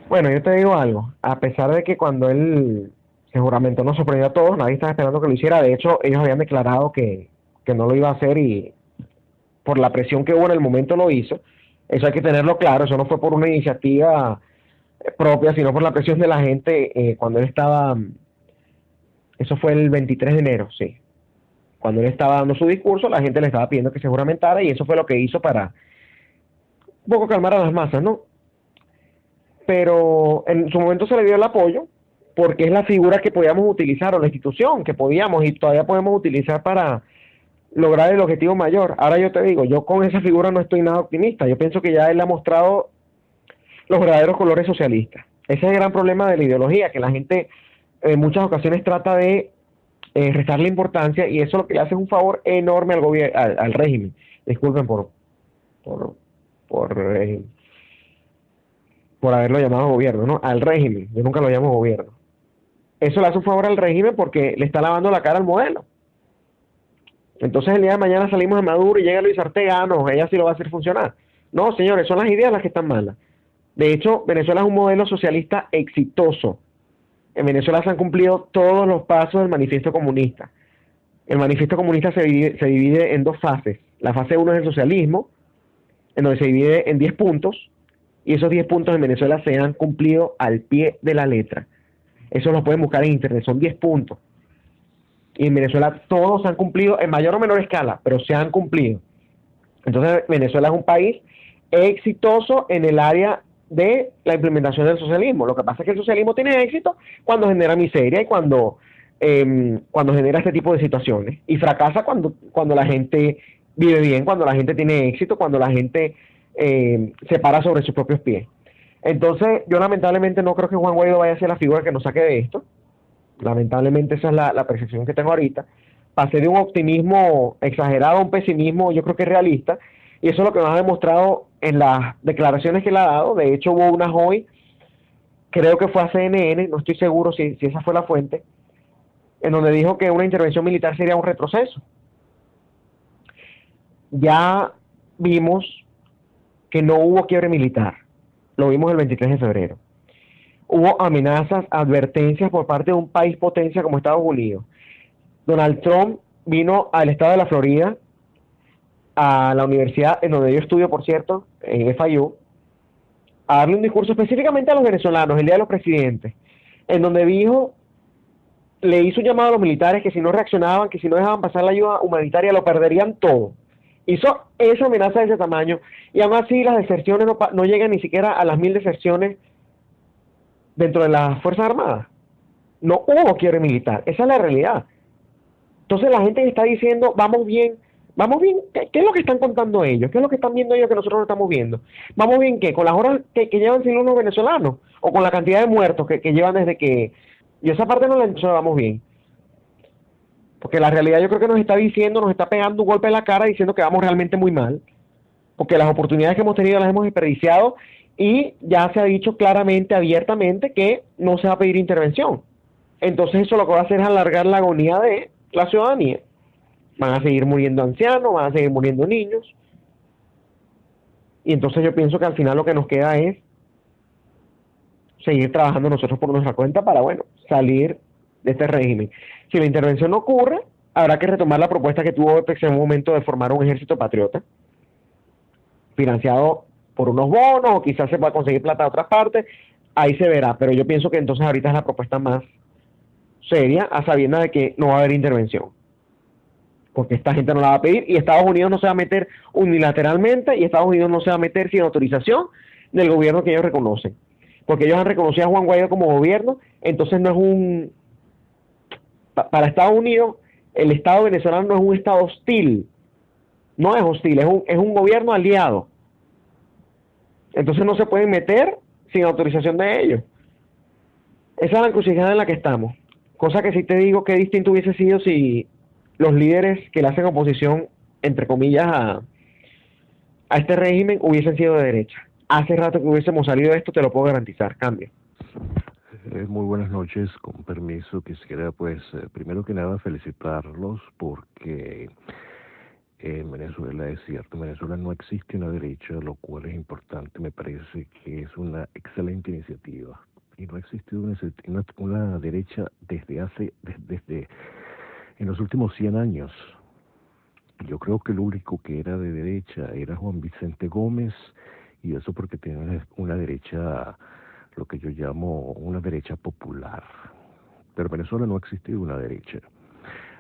Bueno, yo te digo algo, a pesar de que cuando él se juramentó nos sorprendió a todos, nadie estaba esperando que lo hiciera, de hecho ellos habían declarado que no lo iba a hacer y por la presión que hubo en el momento lo hizo. Eso hay que tenerlo claro, eso no fue por una iniciativa propia, sino por la presión de la gente cuando él estaba, eso fue el 23 de enero, sí. Cuando él estaba dando su discurso, la gente le estaba pidiendo que se juramentara y eso fue lo que hizo para un poco calmar a las masas, ¿no? Pero en su momento se le dio el apoyo porque es la figura que podíamos utilizar o la institución que podíamos y todavía podemos utilizar para lograr el objetivo mayor. Ahora yo te digo, yo con esa figura no estoy nada optimista. Yo pienso que ya él ha mostrado los verdaderos colores socialistas. Ese es el gran problema de la ideología, que la gente en muchas ocasiones trata de restarle importancia y eso lo que le hace es un favor enorme al gobierno, al régimen. Disculpen por haberlo llamado gobierno, ¿no? Al régimen. Yo nunca lo llamo gobierno. Eso le hace un favor al régimen porque le está lavando la cara al modelo. Entonces el día de mañana salimos de Maduro y llega Luis Arteaga, no, ella sí lo va a hacer funcionar. No, señores, son las ideas las que están malas. De hecho, Venezuela es un modelo socialista exitoso. En Venezuela se han cumplido todos los pasos del manifiesto comunista. El manifiesto comunista se divide en dos fases. La fase 1 es el socialismo, en donde se divide en 10 puntos, y esos 10 puntos en Venezuela se han cumplido al pie de la letra. Eso lo pueden buscar en internet, son 10 puntos. Y en Venezuela todos se han cumplido en mayor o menor escala, pero se han cumplido. Entonces Venezuela es un país exitoso en el área de la implementación del socialismo. Lo que pasa es que el socialismo tiene éxito cuando genera miseria y cuando genera este tipo de situaciones. Y fracasa cuando la gente vive bien, cuando la gente tiene éxito, cuando la gente se para sobre sus propios pies. Entonces, yo lamentablemente no creo que Juan Guaidó vaya a ser la figura que nos saque de esto. Lamentablemente esa es la percepción que tengo ahorita. Pasé de un optimismo exagerado a un pesimismo, yo creo que realista, y eso es lo que nos ha demostrado en las declaraciones que él ha dado. De hecho, hubo unas hoy creo que fue a CNN, no estoy seguro si esa fue la fuente, en donde dijo que una intervención militar sería un retroceso. Ya vimos que no hubo quiebre militar, lo vimos el 23 de febrero. Hubo amenazas, advertencias por parte de un país potencia como Estados Unidos. Donald Trump vino al estado de la Florida, a la universidad en donde yo estudio, por cierto, en FIU, a darle un discurso específicamente a los venezolanos, el Día de los Presidentes, en donde dijo, le hizo un llamado a los militares que si no reaccionaban, que si no dejaban pasar la ayuda humanitaria, lo perderían todo. Hizo esa amenaza de ese tamaño, y aún así las deserciones no llegan ni siquiera a las 1000 deserciones dentro de las Fuerzas Armadas. No hubo quiebre militar, esa es la realidad. Entonces la gente que está diciendo, vamos bien, ¿qué es lo que están contando ellos? ¿Qué es lo que están viendo ellos que nosotros no estamos viendo? ¿Vamos bien qué? ¿Con las horas que llevan sin los venezolanos? ¿O con la cantidad de muertos que llevan desde que...? Y esa parte no la vamos bien. Porque la realidad yo creo que nos está diciendo, nos está pegando un golpe en la cara diciendo que vamos realmente muy mal. Porque las oportunidades que hemos tenido las hemos desperdiciado y ya se ha dicho claramente, abiertamente, que no se va a pedir intervención. Entonces eso lo que va a hacer es alargar la agonía de la ciudadanía. Van a seguir muriendo ancianos, van a seguir muriendo niños. Y entonces yo pienso que al final lo que nos queda es seguir trabajando nosotros por nuestra cuenta para, bueno, salir de este régimen. Si la intervención no ocurre, habrá que retomar la propuesta que tuvo Opex en un momento de formar un ejército patriota, financiado por unos bonos, o quizás se pueda conseguir plata de otras partes, ahí se verá, pero yo pienso que entonces ahorita es la propuesta más seria, a sabiendas de que no va a haber intervención, porque esta gente no la va a pedir, y Estados Unidos no se va a meter unilateralmente, y Estados Unidos no se va a meter sin autorización del gobierno que ellos reconocen, porque ellos han reconocido a Juan Guaidó como gobierno, entonces no es un... Para Estados Unidos, el Estado venezolano no es un Estado hostil, no es hostil, es un gobierno aliado. Entonces no se pueden meter sin autorización de ellos. Esa es la encrucijada en la que estamos. Cosa que sí te digo que distinto hubiese sido si los líderes que le hacen oposición, entre comillas, a este régimen hubiesen sido de derecha. Hace rato que hubiésemos salido de esto, te lo puedo garantizar. Cambio. Muy buenas noches, con permiso, quisiera pues primero que nada felicitarlos porque en Venezuela es cierto, en Venezuela no existe una derecha, lo cual es importante, me parece que es una excelente iniciativa y no ha existido una derecha desde en los últimos 100 años. Yo creo que el único que era de derecha era Juan Vicente Gómez, y eso porque tenía una derecha, lo que yo llamo una derecha popular. Pero en Venezuela no ha existido una derecha.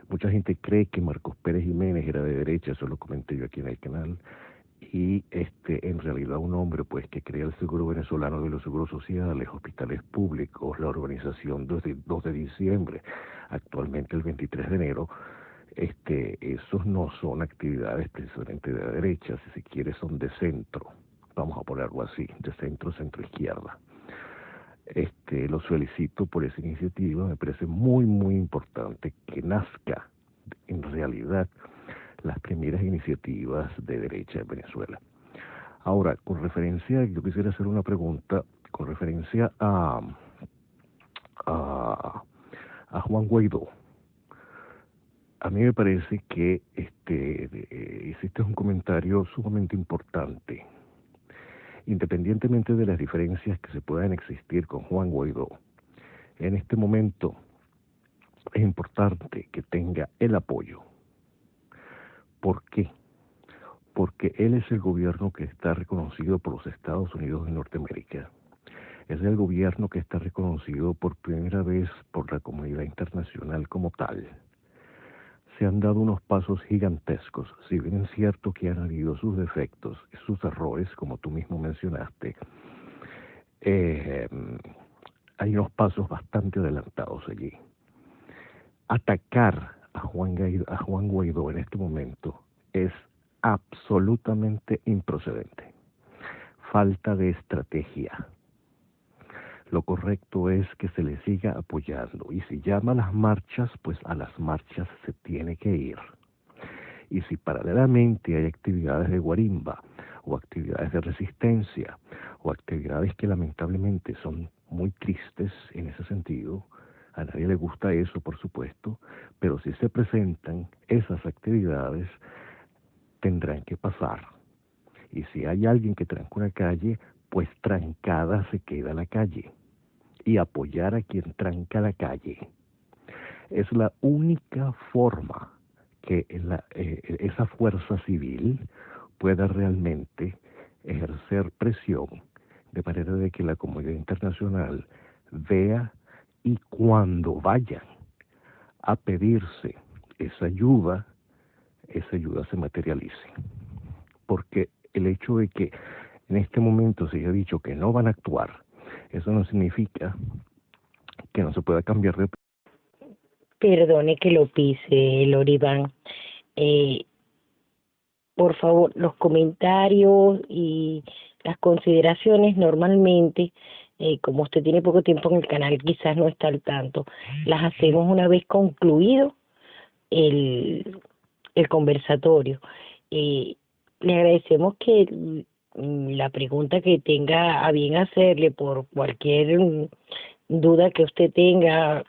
Mucha gente cree que Marcos Pérez Jiménez era de derecha, eso lo comenté yo aquí en el canal, y en realidad un hombre pues que crea el Seguro Venezolano de los Seguros Sociales, hospitales públicos, la organización desde el 2 de diciembre, actualmente el 23 de enero, esos no son actividades precisamente de la derecha, si se quiere son de centro, vamos a ponerlo así, de centro-izquierda. Los felicito por esa iniciativa, me parece muy muy importante que nazca en realidad las primeras iniciativas de derecha en Venezuela. Ahora, con referencia, yo quisiera hacer una pregunta con referencia a Juan Guaidó. A mí me parece que hiciste un comentario sumamente importante. Independientemente de las diferencias que se puedan existir con Juan Guaidó, en este momento es importante que tenga el apoyo. ¿Por qué? Porque él es el gobierno que está reconocido por los Estados Unidos de Norteamérica. Es el gobierno que está reconocido por primera vez por la comunidad internacional como tal. Se han dado unos pasos gigantescos, si bien es cierto que han habido sus defectos y sus errores, como tú mismo mencionaste, hay unos pasos bastante adelantados allí. Atacar a Juan Guaidó en este momento es absolutamente improcedente. Falta de estrategia. Lo correcto es que se le siga apoyando, y si llama a las marchas, pues a las marchas se tiene que ir. Y si paralelamente hay actividades de guarimba, o actividades de resistencia, o actividades que lamentablemente son muy tristes en ese sentido. A nadie le gusta eso, por supuesto, pero si se presentan esas actividades, tendrán que pasar. Y si hay alguien que tranca una calle, pues trancada se queda la calle. Y apoyar a quien tranca la calle. Es la única forma que esa fuerza civil pueda realmente ejercer presión, de manera de que la comunidad internacional vea, y cuando vayan a pedirse esa ayuda se materialice. Porque el hecho de que en este momento se haya dicho que no van a actuar, eso no significa que no se pueda cambiar de... Perdone que lo pise, Loribán. Por favor, los comentarios y las consideraciones normalmente, como usted tiene poco tiempo en el canal, quizás no está al tanto, las hacemos una vez concluido el conversatorio. Le agradecemos que la pregunta que tenga a bien hacerle por cualquier duda que usted tenga,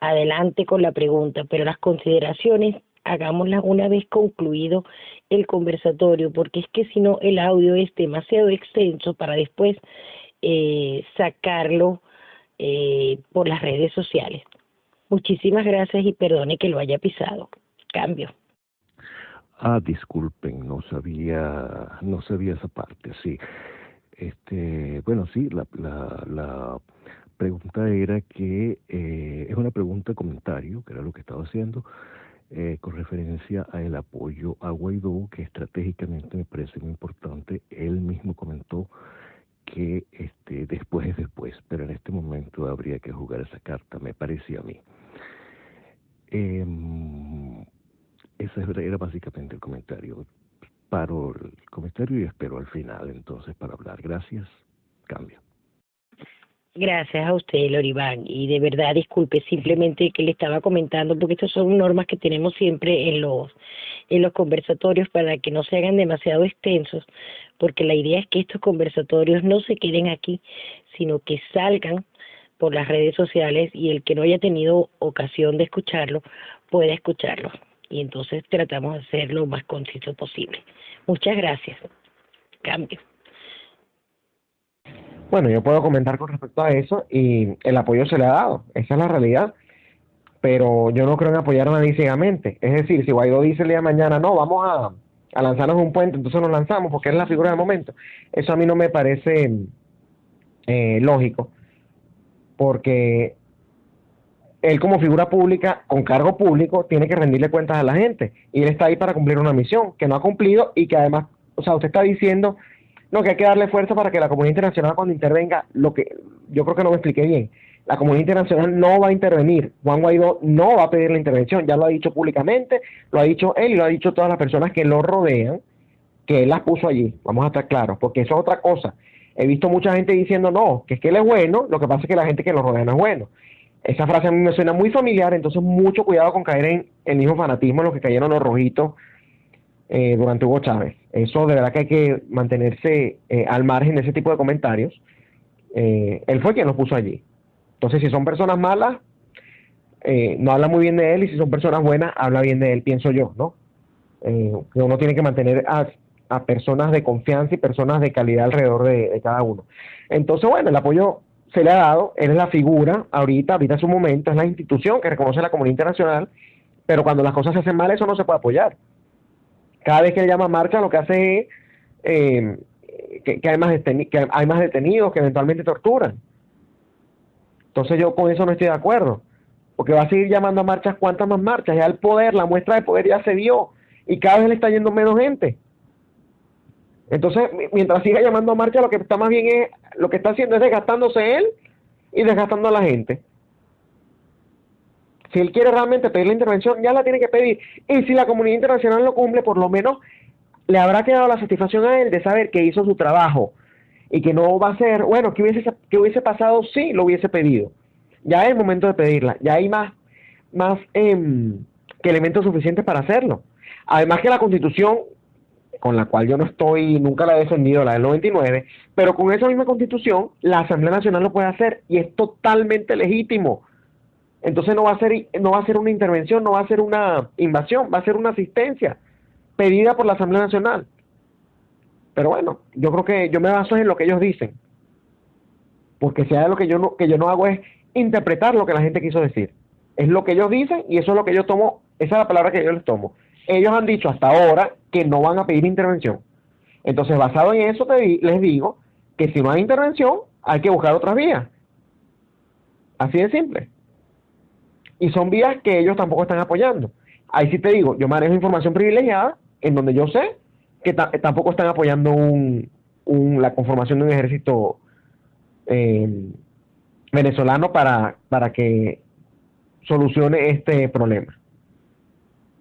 adelante con la pregunta, pero las consideraciones hagámoslas una vez concluido el conversatorio, porque es que si no el audio es demasiado extenso para después sacarlo por las redes sociales. Muchísimas gracias y perdone que lo haya pisado. Cambio. Disculpen, no sabía esa parte, sí. Bueno, sí, la pregunta era que es una pregunta comentario, que era lo que estaba haciendo, con referencia al apoyo a Guaidó, que estratégicamente me parece muy importante. Él mismo comentó que después es después, pero en este momento habría que jugar esa carta, me parece a mí. Ese era básicamente el comentario. Paro el comentario y espero al final entonces para hablar. Gracias. Cambio. Gracias a usted, Loribán, y de verdad disculpe, simplemente que le estaba comentando, porque estas son normas que tenemos siempre en los conversatorios para que no se hagan demasiado extensos, porque la idea es que estos conversatorios no se queden aquí, sino que salgan por las redes sociales y el que no haya tenido ocasión de escucharlo, pueda escucharlo. Y entonces tratamos de hacerlo lo más conciso posible. Muchas gracias. Cambio. Bueno, yo puedo comentar con respecto a eso y el apoyo se le ha dado, esa es la realidad, pero yo no creo en apoyar a nadie ciegamente. Es decir, si Guaidó dice el día de mañana, no, vamos a lanzarnos un puente, entonces nos lanzamos porque es la figura del momento. Eso a mí no me parece lógico, porque él como figura pública, con cargo público, tiene que rendirle cuentas a la gente, y él está ahí para cumplir una misión que no ha cumplido y que además, o sea, usted está diciendo no, que hay que darle fuerza para que la comunidad internacional cuando intervenga, lo que yo creo que no me expliqué bien, la comunidad internacional no va a intervenir, Juan Guaidó no va a pedir la intervención, ya lo ha dicho públicamente, lo ha dicho él y lo ha dicho todas las personas que lo rodean, que él las puso allí, vamos a estar claros, porque eso es otra cosa. He visto mucha gente diciendo no, que es que él es bueno, lo que pasa es que la gente que lo rodea no es bueno. Esa frase a mí me suena muy familiar, entonces mucho cuidado con caer en el mismo fanatismo en lo que cayeron los rojitos durante Hugo Chávez. Eso de verdad que hay que mantenerse al margen de ese tipo de comentarios. Él fue quien los puso allí. Entonces, si son personas malas, no habla muy bien de él, y si son personas buenas, habla bien de él, pienso yo, ¿no? Que uno tiene que mantener a personas de confianza y personas de calidad alrededor de cada uno. Entonces, bueno, el apoyo se le ha dado, él es la figura, ahorita es su momento, es la institución que reconoce la comunidad internacional, pero cuando las cosas se hacen mal, eso no se puede apoyar. Cada vez que él llama a marcha, lo que hace es que hay más detenidos que eventualmente torturan. Entonces yo con eso no estoy de acuerdo, porque va a seguir llamando a marchas. ¿Cuántas más marchas? Ya el poder, la muestra de poder ya se dio, y cada vez le está yendo menos gente. Entonces, mientras siga llamando a marcha, lo que está más bien es, lo que está haciendo es desgastándose él y desgastando a la gente. Si él quiere realmente pedir la intervención, ya la tiene que pedir. Y si la comunidad internacional lo cumple, por lo menos le habrá quedado la satisfacción a él de saber que hizo su trabajo. Y que no va a ser, bueno, ¿qué hubiese pasado si lo hubiese pedido? Ya es el momento de pedirla. Ya hay más que elementos suficientes para hacerlo. Además que la Constitución con la cual yo no estoy, nunca la he defendido, la del 99, pero con esa misma constitución la Asamblea Nacional lo puede hacer y es totalmente legítimo. Entonces no va a ser una intervención, no va a ser una invasión, va a ser una asistencia pedida por la Asamblea Nacional. Pero bueno, yo creo que yo me baso en lo que ellos dicen, porque sea lo que yo no hago es interpretar lo que la gente quiso decir. Es lo que ellos dicen y eso es lo que yo tomo, esa es la palabra que yo les tomo. Ellos han dicho hasta ahora que no van a pedir intervención. Entonces, basado en eso, les digo que si no hay intervención, hay que buscar otras vías. Así de simple. Y son vías que ellos tampoco están apoyando. Ahí sí te digo, yo manejo información privilegiada en donde yo sé que tampoco están apoyando la conformación de un ejército venezolano para que solucione este problema.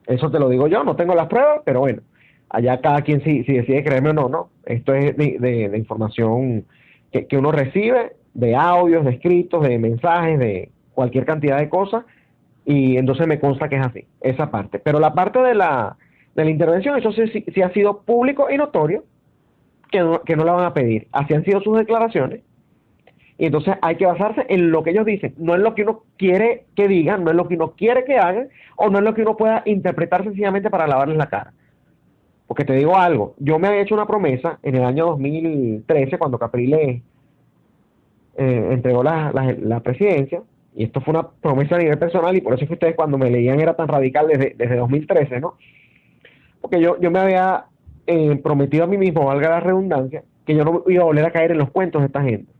Eso te lo digo yo, no tengo las pruebas, pero bueno, allá cada quien si decide creerme o no, ¿no? Esto es de información que uno recibe, de audios, de escritos, de mensajes, de cualquier cantidad de cosas, y entonces me consta que es así, esa parte. Pero la parte de la intervención, eso sí ha sido público y notorio, que no la van a pedir. Así han sido sus declaraciones, y entonces hay que basarse en lo que ellos dicen, no en lo que uno quiere que digan, no en lo que uno quiere que hagan, o no en lo que uno pueda interpretar sencillamente para lavarles la cara. Porque te digo algo, yo me había hecho una promesa en el año 2013, cuando Capriles entregó la presidencia, y esto fue una promesa a nivel personal, y por eso es que ustedes cuando me leían era tan radical desde 2013, ¿no? Porque yo me había prometido a mí mismo, valga la redundancia, que yo no iba a volver a caer en los cuentos de esta gente.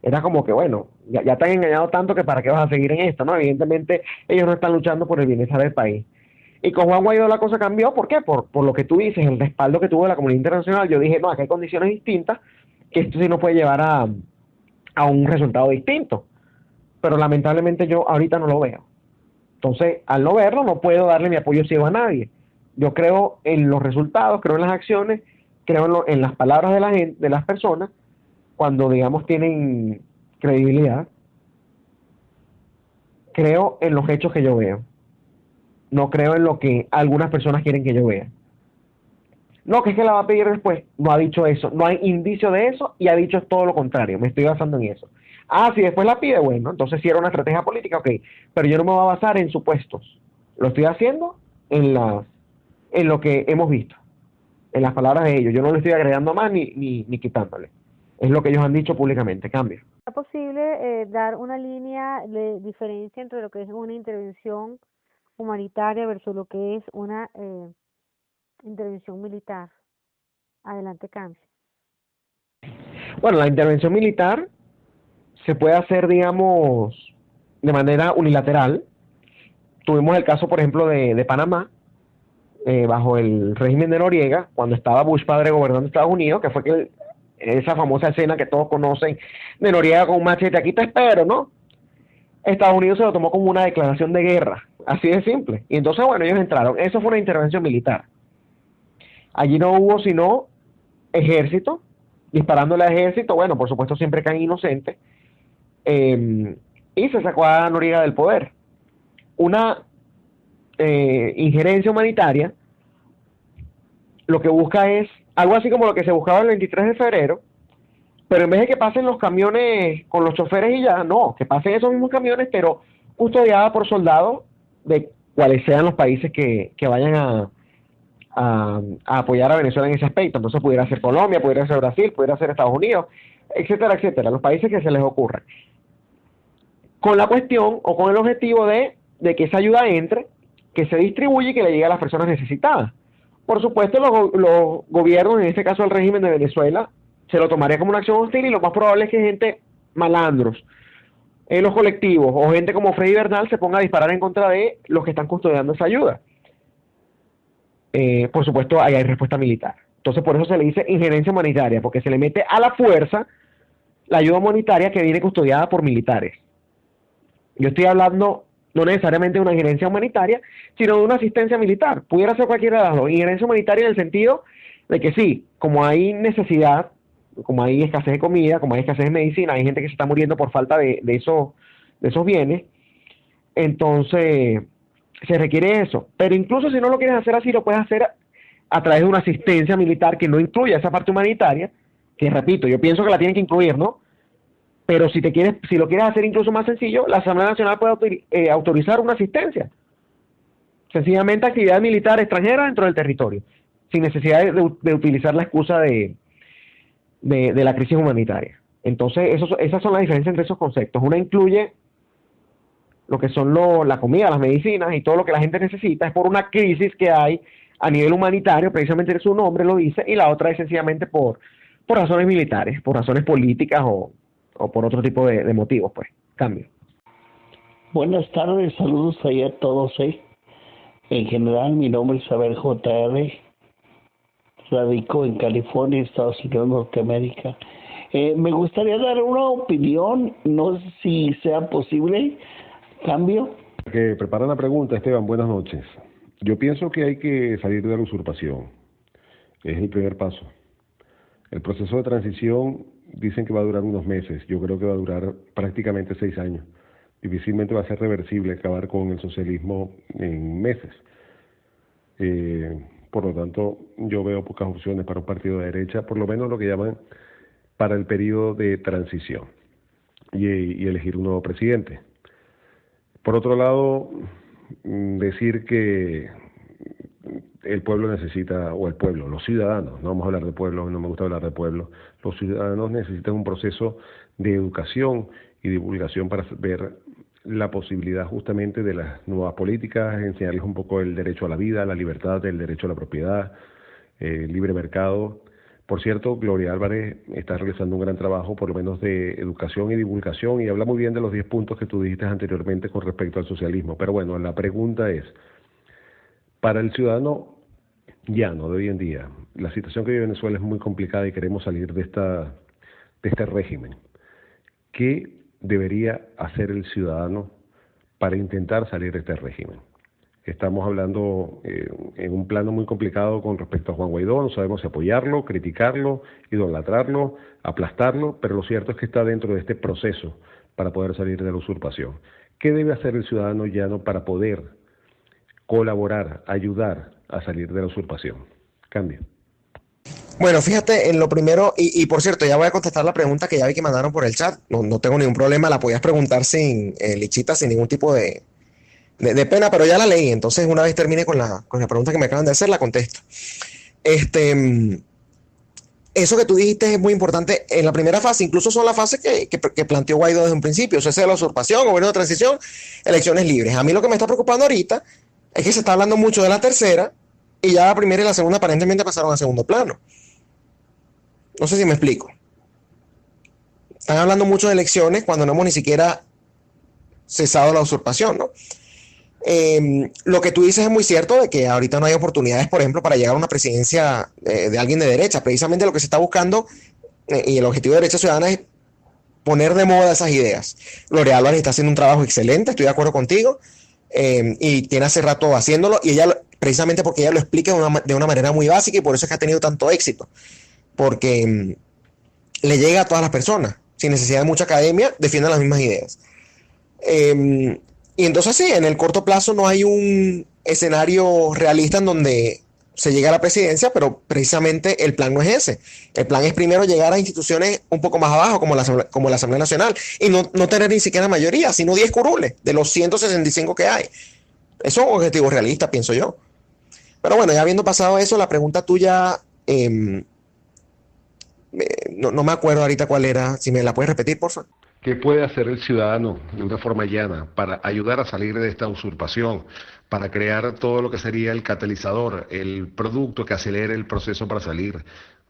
Era como que, bueno, ya te han engañado tanto que para qué vas a seguir en esto, ¿no? Evidentemente ellos no están luchando por el bienestar del país. Y con Juan Guaidó la cosa cambió, ¿por qué? Por lo que tú dices, el respaldo que tuvo de la comunidad internacional. Yo dije, no, aquí hay condiciones distintas, que esto sí nos puede llevar a un resultado distinto. Pero lamentablemente yo ahorita no lo veo. Entonces, al no verlo, no puedo darle mi apoyo ciego a nadie. Yo creo en los resultados, creo en las acciones, creo en las palabras de la gente, de las personas, cuando, digamos, tienen credibilidad. Creo en los hechos que yo veo. No creo en lo que algunas personas quieren que yo vea. No, que es que la va a pedir después. No ha dicho eso. No hay indicio de eso y ha dicho todo lo contrario. Me estoy basando en eso. Ah, si después la pide, bueno, entonces si era una estrategia política, ok. Pero yo no me voy a basar en supuestos. Lo estoy haciendo en lo que hemos visto. En las palabras de ellos. Yo no le estoy agregando más ni quitándole. Es lo que ellos han dicho públicamente. Cambio. ¿Es posible dar una línea de diferencia entre lo que es una intervención humanitaria versus lo que es una intervención militar? Adelante, cambio. Bueno, la intervención militar se puede hacer, digamos, de manera unilateral. Tuvimos el caso, por ejemplo, de Panamá, bajo el régimen de Noriega, cuando estaba Bush padre gobernando Estados Unidos, que fue esa famosa escena que todos conocen de Noriega con un machete, aquí te espero, ¿no? Estados Unidos se lo tomó como una declaración de guerra, así de simple. Y entonces, bueno, ellos entraron. Eso fue una intervención militar. Allí no hubo sino ejército, disparándole al ejército, bueno, por supuesto siempre caen inocentes, y se sacó a Noriega del poder. Una injerencia humanitaria lo que busca es algo así como lo que se buscaba el 23 de febrero, pero en vez de que pasen los camiones con los choferes y ya, no, que pasen esos mismos camiones, pero custodiada por soldados de cuales sean los países que vayan a apoyar a Venezuela en ese aspecto. Entonces pudiera ser Colombia, pudiera ser Brasil, pudiera ser Estados Unidos, etcétera, etcétera, los países que se les ocurra. Con la cuestión o con el objetivo de que esa ayuda entre, que se distribuya y que le llegue a las personas necesitadas. Por supuesto, los gobiernos, en este caso el régimen de Venezuela, se lo tomaría como una acción hostil y lo más probable es que gente malandros en los colectivos o gente como Freddy Bernal se ponga a disparar en contra de los que están custodiando esa ayuda. Por supuesto, ahí hay respuesta militar. Entonces, por eso se le dice injerencia humanitaria, porque se le mete a la fuerza la ayuda humanitaria que viene custodiada por militares. Yo estoy hablando no necesariamente de una injerencia humanitaria, sino de una asistencia militar. Pudiera ser cualquiera de las dos. Injerencia humanitaria en el sentido de que sí, como hay necesidad, como hay escasez de comida, como hay escasez de medicina, hay gente que se está muriendo por falta de esos bienes, entonces se requiere eso. Pero incluso si no lo quieres hacer así, lo puedes hacer a través de una asistencia militar que no incluya esa parte humanitaria, que repito, yo pienso que la tienen que incluir, ¿no? Pero si lo quieres hacer incluso más sencillo, la Asamblea Nacional puede autorizar una asistencia. Sencillamente actividad militar extranjera dentro del territorio, sin necesidad de utilizar la excusa de la crisis humanitaria. Entonces, esas son las diferencias entre esos conceptos. Una incluye lo que son la comida, las medicinas y todo lo que la gente necesita, es por una crisis que hay a nivel humanitario, precisamente su nombre lo dice, y la otra es sencillamente por razones militares, por razones políticas o por otro tipo de motivos, pues. Cambio. Buenas tardes, saludos ahí a todos, En general, mi nombre es Abel J.R., radico en California, Estados Unidos, Norteamérica. Me gustaría dar una opinión, no sé si sea posible. Cambio. Que prepara la pregunta, Esteban, buenas noches. Yo pienso que hay que salir de la usurpación. Es el primer paso. El proceso de transición dicen que va a durar unos meses. Yo creo que va a durar prácticamente 6 años. Difícilmente va a ser reversible acabar con el socialismo en meses. Por lo tanto, yo veo pocas opciones para un partido de derecha, por lo menos lo que llaman para el periodo de transición y elegir un nuevo presidente. Por otro lado, decir que el pueblo necesita, o el pueblo, los ciudadanos, no vamos a hablar de pueblo, no me gusta hablar de pueblo, los ciudadanos necesitan un proceso de educación y divulgación para ver la posibilidad justamente de las nuevas políticas, enseñarles un poco el derecho a la vida, la libertad, el derecho a la propiedad, el libre mercado. Por cierto, Gloria Álvarez está realizando un gran trabajo, por lo menos de educación y divulgación, y habla muy bien de los 10 puntos que tú dijiste anteriormente con respecto al socialismo. Pero bueno, la pregunta es, para el ciudadano llano de hoy en día, la situación que vive Venezuela es muy complicada y queremos salir de este régimen. ¿Qué debería hacer el ciudadano para intentar salir de este régimen? Estamos hablando en un plano muy complicado con respecto a Juan Guaidó, no sabemos si apoyarlo, criticarlo, idolatrarlo, aplastarlo, pero lo cierto es que está dentro de este proceso para poder salir de la usurpación. ¿Qué debe hacer el ciudadano llano para poder colaborar, ayudar a salir de la usurpación? Cambio. Bueno, fíjate, en lo primero, y por cierto, ya voy a contestar la pregunta que ya vi que mandaron por el chat, no tengo ningún problema, la podías preguntar sin Lichita, sin ningún tipo de pena, pero ya la leí, entonces una vez termine con la pregunta que me acaban de hacer, la contesto. Eso que tú dijiste es muy importante en la primera fase, incluso son la fase que planteó Guaidó desde un principio, cese de la usurpación, gobierno de transición, elecciones libres. A mí lo que me está preocupando ahorita es que se está hablando mucho de la tercera y ya la primera y la segunda aparentemente pasaron a segundo plano. No sé si me explico. Están hablando mucho de elecciones cuando no hemos ni siquiera cesado la usurpación, ¿no? Lo que tú dices es muy cierto de que ahorita no hay oportunidades, por ejemplo, para llegar a una presidencia de alguien de derecha. Precisamente lo que se está buscando y el objetivo de Derecha Ciudadana es poner de moda esas ideas. Gloria Álvarez está haciendo un trabajo excelente, estoy de acuerdo contigo, y tiene hace rato haciéndolo, y ella, precisamente porque ella lo explica de una manera muy básica, y por eso es que ha tenido tanto éxito, porque le llega a todas las personas, sin necesidad de mucha academia, defiende las mismas ideas. Y entonces sí, en el corto plazo no hay un escenario realista en donde se llegue a la presidencia, pero precisamente el plan no es ese. El plan es primero llegar a instituciones un poco más abajo, como la Asamblea Nacional, y no tener ni siquiera mayoría, sino 10 curules de los 165 que hay. Eso es un objetivo realista, pienso yo. Pero bueno, ya habiendo pasado eso, la pregunta tuya, no me acuerdo ahorita cuál era, si me la puedes repetir, por favor. ¿Qué puede hacer el ciudadano de una forma llana para ayudar a salir de esta usurpación, para crear todo lo que sería el catalizador, el producto que acelere el proceso para salir?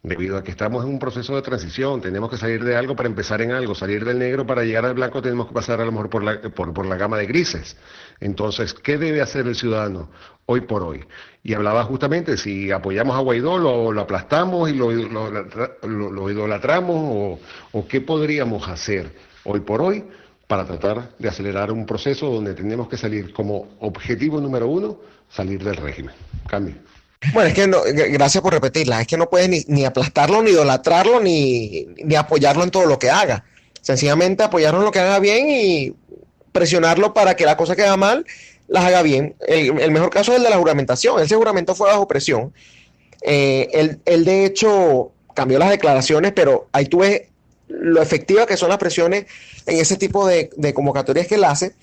Debido a que estamos en un proceso de transición, tenemos que salir de algo para empezar en algo, salir del negro para llegar al blanco, tenemos que pasar a lo mejor por la gama de grises. Entonces, ¿qué debe hacer el ciudadano hoy por hoy? Y hablaba justamente, si apoyamos a Guaidó, lo aplastamos y lo idolatramos, o qué podríamos hacer hoy por hoy para tratar de acelerar un proceso donde tenemos que salir como objetivo número 1, salir del régimen. Cambio. Bueno, es que no, gracias por repetirla, es que no puedes ni aplastarlo, ni idolatrarlo, ni apoyarlo en todo lo que haga. Sencillamente apoyarlo en lo que haga bien y presionarlo para que la cosa que haga mal, las haga bien. El mejor caso es el de la juramentación. Él se juramentó fue bajo presión. Él de hecho cambió las declaraciones, pero ahí tú ves lo efectiva que son las presiones en ese tipo de convocatorias que él hace,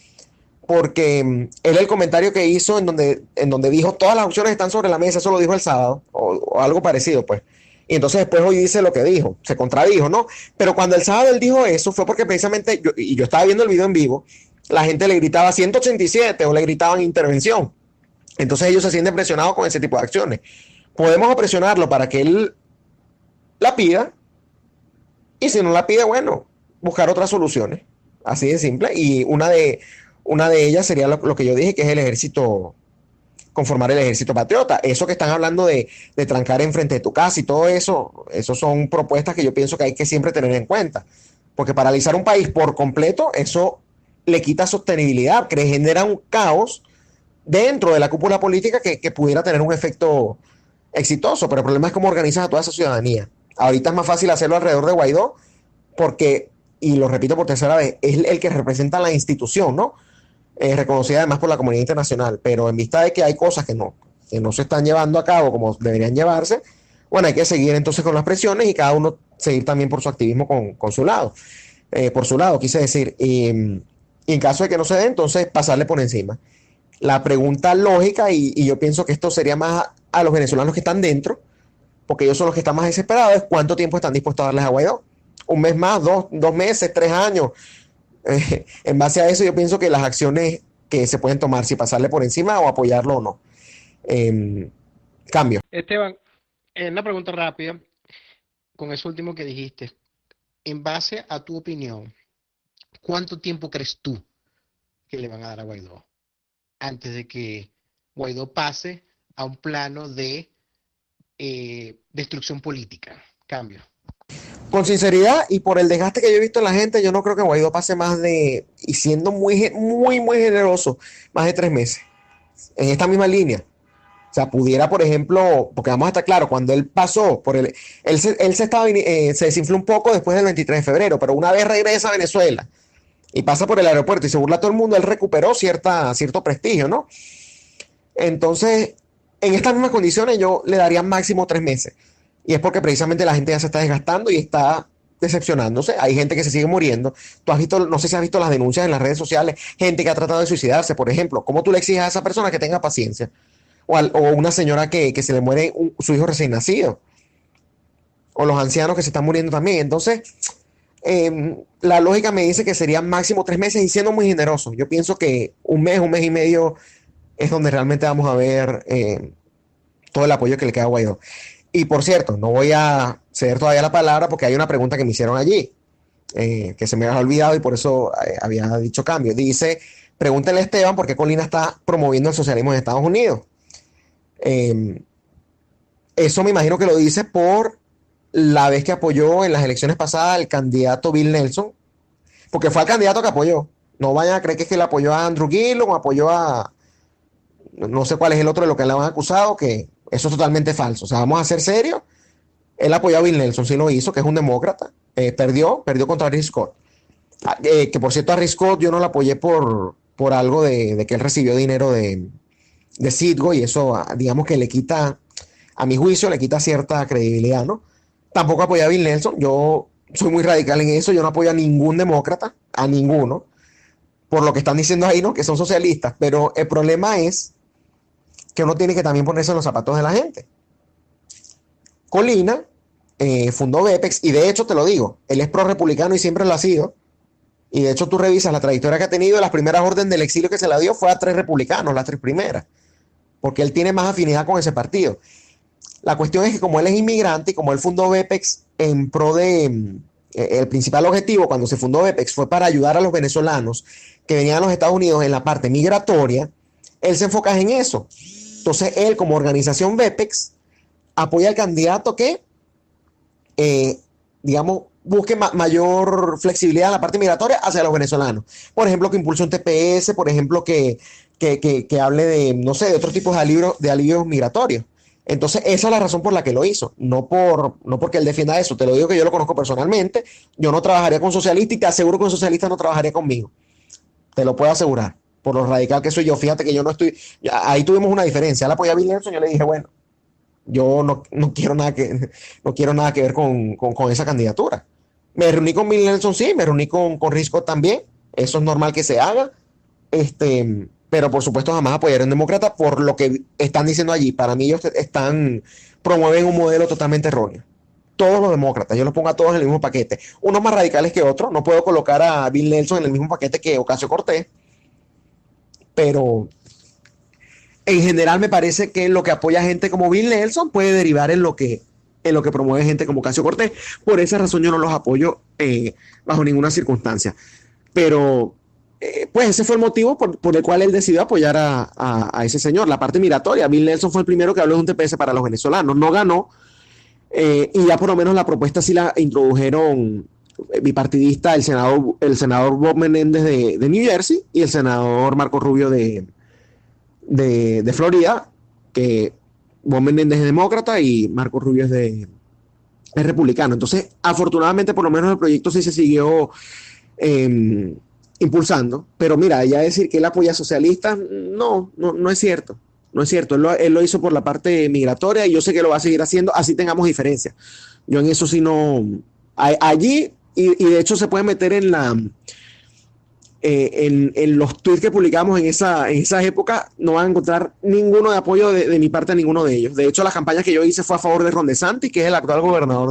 porque él el comentario que hizo en donde dijo todas las opciones están sobre la mesa, eso lo dijo el sábado, o algo parecido, pues. Y entonces después hoy dice lo que dijo, se contradijo, ¿no? Pero cuando el sábado él dijo eso fue porque precisamente, yo estaba viendo el video en vivo, la gente le gritaba 187 o le gritaban intervención. Entonces ellos se sienten presionados con ese tipo de acciones. Podemos presionarlo para que él la pida, y si no la pide, bueno, buscar otras soluciones. Así de simple. Y una de ellas sería lo que yo dije, que es el ejército, conformar el ejército patriota. Eso que están hablando de trancar enfrente de tu casa y todo eso, son propuestas que yo pienso que hay que siempre tener en cuenta. Porque paralizar un país por completo, eso le quita sostenibilidad, que genera un caos dentro de la cúpula política que pudiera tener un efecto exitoso. Pero el problema es cómo organizas a toda esa ciudadanía. Ahorita es más fácil hacerlo alrededor de Guaidó, porque, y lo repito por tercera vez, es el que representa la institución, ¿no? Reconocida además por la comunidad internacional, pero en vista de que hay cosas que no se están llevando a cabo como deberían llevarse, bueno, hay que seguir entonces con las presiones y cada uno seguir también por su activismo con su lado, por su lado, quise decir, y en caso de que no se dé, entonces pasarle por encima. La pregunta lógica, y yo pienso que esto sería más a los venezolanos que están dentro, porque ellos son los que están más desesperados, es cuánto tiempo están dispuestos a darles a Guaidó. Un mes más, dos meses, 3 años. En base a eso yo pienso que las acciones que se pueden tomar, si pasarle por encima o apoyarlo o no. Cambio. Esteban, una pregunta rápida con eso último que dijiste. En base a tu opinión, ¿cuánto tiempo crees tú que le van a dar a Guaidó antes de que Guaidó pase a un plano de destrucción política? Cambio. Con sinceridad y por el desgaste que yo he visto en la gente, yo no creo que Guaidó pase más de, y siendo muy, muy, muy generoso, más de 3 meses. En esta misma línea. O sea, pudiera, por ejemplo, porque vamos a estar claros, cuando él pasó por él se desinfló un poco después del 23 de febrero, pero una vez regresa a Venezuela y pasa por el aeropuerto y se burla a todo el mundo, él recuperó cierto prestigio, ¿no? Entonces, en estas mismas condiciones yo le daría máximo 3 meses. Y es porque precisamente la gente ya se está desgastando y está decepcionándose. Hay gente que se sigue muriendo. Tú has visto, no sé si has visto las denuncias en las redes sociales, gente que ha tratado de suicidarse, por ejemplo. ¿Cómo tú le exiges a esa persona que tenga paciencia? O una señora que se le muere su hijo recién nacido. O los ancianos que se están muriendo también. Entonces, la lógica me dice que serían máximo 3 meses y siendo muy generoso. Yo pienso que un mes y medio es donde realmente vamos a ver todo el apoyo que le queda a Guaidó. Y por cierto, no voy a ceder todavía la palabra porque hay una pregunta que me hicieron allí, que se me había olvidado y por eso había dicho cambio. Dice, pregúntale a Esteban por qué Colina está promoviendo el socialismo en Estados Unidos. Eso me imagino que lo dice por la vez que apoyó en las elecciones pasadas al candidato Bill Nelson, porque fue el candidato que apoyó. No vayan a creer que es que le apoyó a Andrew Gillum o apoyó a... No sé cuál es el otro de lo que le han acusado, que eso es totalmente falso. O sea, vamos a ser serios. Él apoyó a Bill Nelson, sí lo hizo, que es un demócrata. Perdió contra Rick Scott. Que por cierto, a Rick Scott yo no lo apoyé por algo de que él recibió dinero de Citgo, y eso, digamos que le quita, a mi juicio, le quita cierta credibilidad, ¿no? Tampoco apoyé a Bill Nelson. Yo soy muy radical en eso. Yo no apoyo a ningún demócrata, a ninguno, por lo que están diciendo ahí, ¿no? Que son socialistas. Pero el problema es que uno tiene que también ponerse en los zapatos de la gente. Colina fundó Bepex, y de hecho te lo digo, él es pro-republicano y siempre lo ha sido, y de hecho tú revisas la trayectoria que ha tenido, las primeras órdenes del exilio que se la dio fue a 3 republicanos, las 3 primeras, porque él tiene más afinidad con ese partido. La cuestión es que como él es inmigrante y como él fundó Bepex en pro de... el principal objetivo cuando se fundó Bepex fue para ayudar a los venezolanos que venían a los Estados Unidos en la parte migratoria, él se enfoca en eso. Entonces él, como organización Bepex, apoya al candidato que, digamos, busque mayor flexibilidad en la parte migratoria hacia los venezolanos. Por ejemplo, que impulse un TPS, por ejemplo, que hable de, no sé, de otros tipos de alivios migratorios. Entonces, esa es la razón por la que lo hizo, no porque él defienda eso. Te lo digo que yo lo conozco personalmente. Yo no trabajaría con socialistas y te aseguro que un socialista no trabajaría conmigo. Te lo puedo asegurar, por lo radical que soy yo. Fíjate que yo no estoy... Ahí tuvimos una diferencia. Él apoyaba a Bill Nelson, yo le dije, bueno, Yo no quiero nada que ver con esa candidatura. Me reuní con Bill Nelson, sí, me reuní con Rick Scott también. Eso es normal que se haga. Pero por supuesto jamás apoyaré a un demócrata por lo que están diciendo allí. Para mí ellos promueven un modelo totalmente erróneo. Todos los demócratas, yo los pongo a todos en el mismo paquete. Unos más radicales que otros. No puedo colocar a Bill Nelson en el mismo paquete que Ocasio-Cortez. Pero en general me parece que lo que apoya gente como Bill Nelson puede derivar en lo que promueve gente como Ocasio-Cortez. Por esa razón yo no los apoyo bajo ninguna circunstancia. Pero pues ese fue el motivo por el cual él decidió apoyar a ese señor. La parte migratoria, Bill Nelson fue el primero que habló de un TPS para los venezolanos, no ganó, y ya por lo menos la propuesta sí la introdujeron bipartidista el senador Bob Menéndez de New Jersey y el senador Marco Rubio de Florida, que Bob Menéndez es demócrata y Marco Rubio es republicano. Entonces, afortunadamente, por lo menos el proyecto sí se siguió impulsando, pero mira, ya decir que él apoya a socialistas, no es cierto. No es cierto, él lo hizo por la parte migratoria y yo sé que lo va a seguir haciendo, así tengamos diferencias. Yo en eso sí no... Allí, y de hecho se puede meter en los tweets que publicamos en esa época, no van a encontrar ninguno de apoyo de mi parte a ninguno de ellos. De hecho, las campañas que yo hice fue a favor de Ron DeSantis, que es el actual gobernador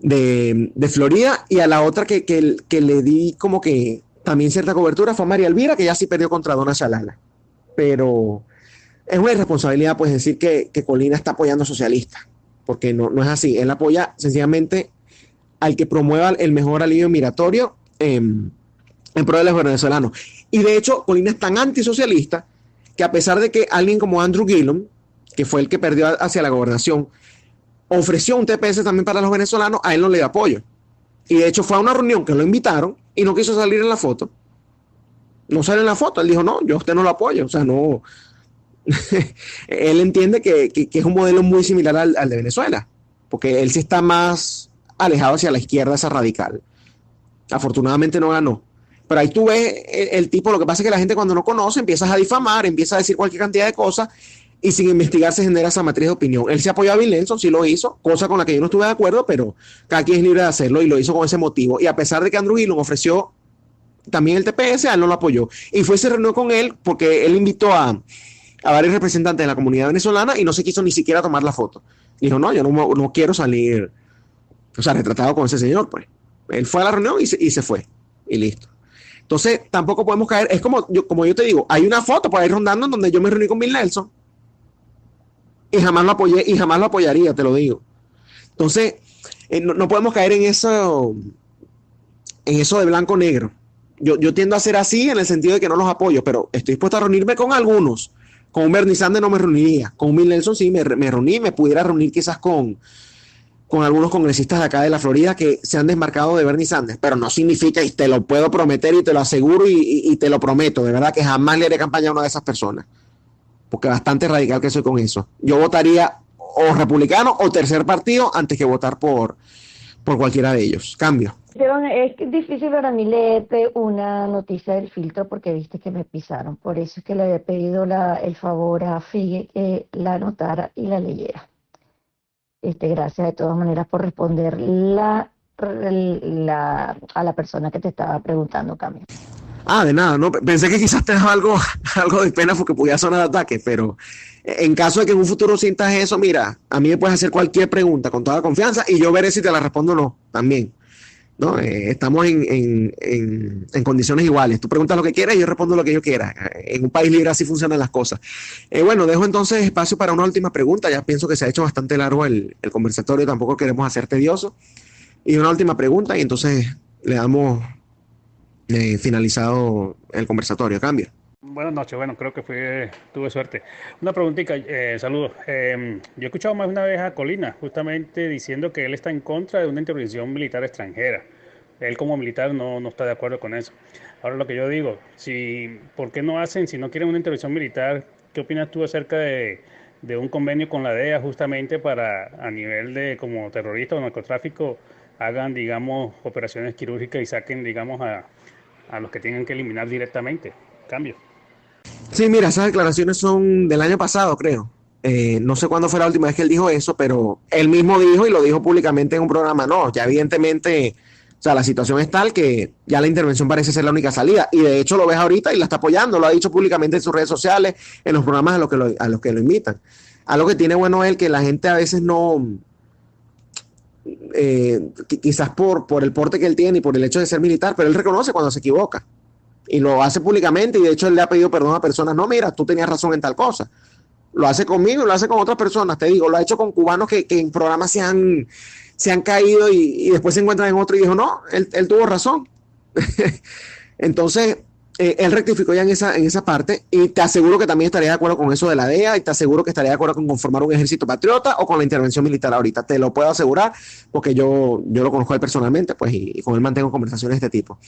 de Florida, y a la otra que le di como que también cierta cobertura fue a María Elvira, que ya sí perdió contra Donna Shalala. Pero es una irresponsabilidad pues decir que Colina está apoyando socialistas, porque no es así. Él apoya sencillamente al que promueva el mejor alivio migratorio en pro de los venezolanos. Y de hecho, Colina es tan antisocialista que a pesar de que alguien como Andrew Gillum, que fue el que perdió hacia la gobernación, ofreció un TPS también para los venezolanos, a él no le dio apoyo. Y de hecho fue a una reunión que lo invitaron y no quiso salir en la foto. No sale en la foto. Él dijo, no, yo a usted no lo apoyo. O sea, no. Él entiende que es un modelo muy similar al de Venezuela, porque él sí está más alejado hacia la izquierda, esa radical. Afortunadamente no ganó. Pero ahí tú ves el tipo, lo que pasa es que la gente cuando no conoce empiezas a difamar, empieza a decir cualquier cantidad de cosas y sin investigar se genera esa matriz de opinión. Él se apoyó a Bill Nelson, sí lo hizo, cosa con la que yo no estuve de acuerdo, pero cada quien es libre de hacerlo y lo hizo con ese motivo. Y a pesar de que Andrew Gillum ofreció también el TPS, a él no lo apoyó. Y se reunió con él porque él invitó a varios representantes de la comunidad venezolana y no se quiso ni siquiera tomar la foto. Dijo, no, yo no quiero salir, o sea, retratado con ese señor, pues. Él fue a la reunión y se fue. Y listo. Entonces, tampoco podemos caer, es como yo te digo, hay una foto por ahí rondando en donde yo me reuní con Bill Nelson y jamás lo apoyé y jamás lo apoyaría, te lo digo. Entonces, no podemos caer en eso de blanco-negro. Yo tiendo a ser así en el sentido de que no los apoyo, pero estoy dispuesto a reunirme con algunos. Con Bernie Sanders no me reuniría. Con Bill Nelson sí me reuní, me pudiera reunir quizás con algunos congresistas de acá de la Florida que se han desmarcado de Bernie Sanders, pero no significa, y te lo puedo prometer y te lo aseguro y te lo prometo, de verdad que jamás le haré campaña a una de esas personas, porque bastante radical que soy con eso. Yo votaría o republicano o tercer partido antes que votar por cualquiera de ellos. Cambio. Esteban, es difícil para mí leerte una noticia del filtro porque viste que me pisaron. Por eso es que le he pedido el favor a Figue que la anotara y la leyera. Gracias de todas maneras por responder a la persona que te estaba preguntando, Camilo. De nada, no, pensé que quizás te daba algo de pena porque podía sonar ataque, pero en caso de que en un futuro sientas eso, mira, a mí me puedes hacer cualquier pregunta con toda confianza y yo veré si te la respondo o no, también. ¿No? Estamos en condiciones iguales. Tú preguntas lo que quieras y yo respondo lo que yo quiera. En un país libre así funcionan las cosas. Bueno, dejo entonces espacio para una última pregunta. Ya pienso que se ha hecho bastante largo el conversatorio, tampoco queremos hacer tedioso. Y una última pregunta y entonces le damos finalizado el conversatorio. Cambio. Buenas noches, bueno, creo que tuve suerte. Una preguntita, saludos. Yo he escuchado más de una vez a Colina justamente diciendo que él está en contra de una intervención militar extranjera. Él como militar no está de acuerdo con eso. Ahora lo que yo digo, ¿por qué no hacen, si no quieren una intervención militar, qué opinas tú acerca de un convenio con la DEA justamente para a nivel de como terrorista o narcotráfico hagan, digamos, operaciones quirúrgicas y saquen, digamos, a los que tengan que eliminar directamente? Cambio. Sí, mira, esas declaraciones son del año pasado, creo. No sé cuándo fue la última vez que él dijo eso, pero él mismo dijo y lo dijo públicamente en un programa, no, ya evidentemente, o sea, la situación es tal que ya la intervención parece ser la única salida, y de hecho lo ves ahorita y la está apoyando, lo ha dicho públicamente en sus redes sociales, en los programas a los que lo invitan. Algo que tiene bueno él, que la gente a veces no, quizás por el porte que él tiene y por el hecho de ser militar, pero él reconoce cuando se equivoca y lo hace públicamente, y de hecho él le ha pedido perdón a personas, no, mira, tú tenías razón en tal cosa. Lo hace conmigo y lo hace con otras personas, te digo, lo ha hecho con cubanos que en programas se han caído y después se encuentran en otro y dijo, no, él tuvo razón. Entonces, él rectificó ya en esa parte, y te aseguro que también estaría de acuerdo con eso de la DEA, y te aseguro que estaría de acuerdo con conformar un ejército patriota o con la intervención militar ahorita, te lo puedo asegurar, porque yo lo conozco a él personalmente, pues, y con él mantengo conversaciones de este tipo.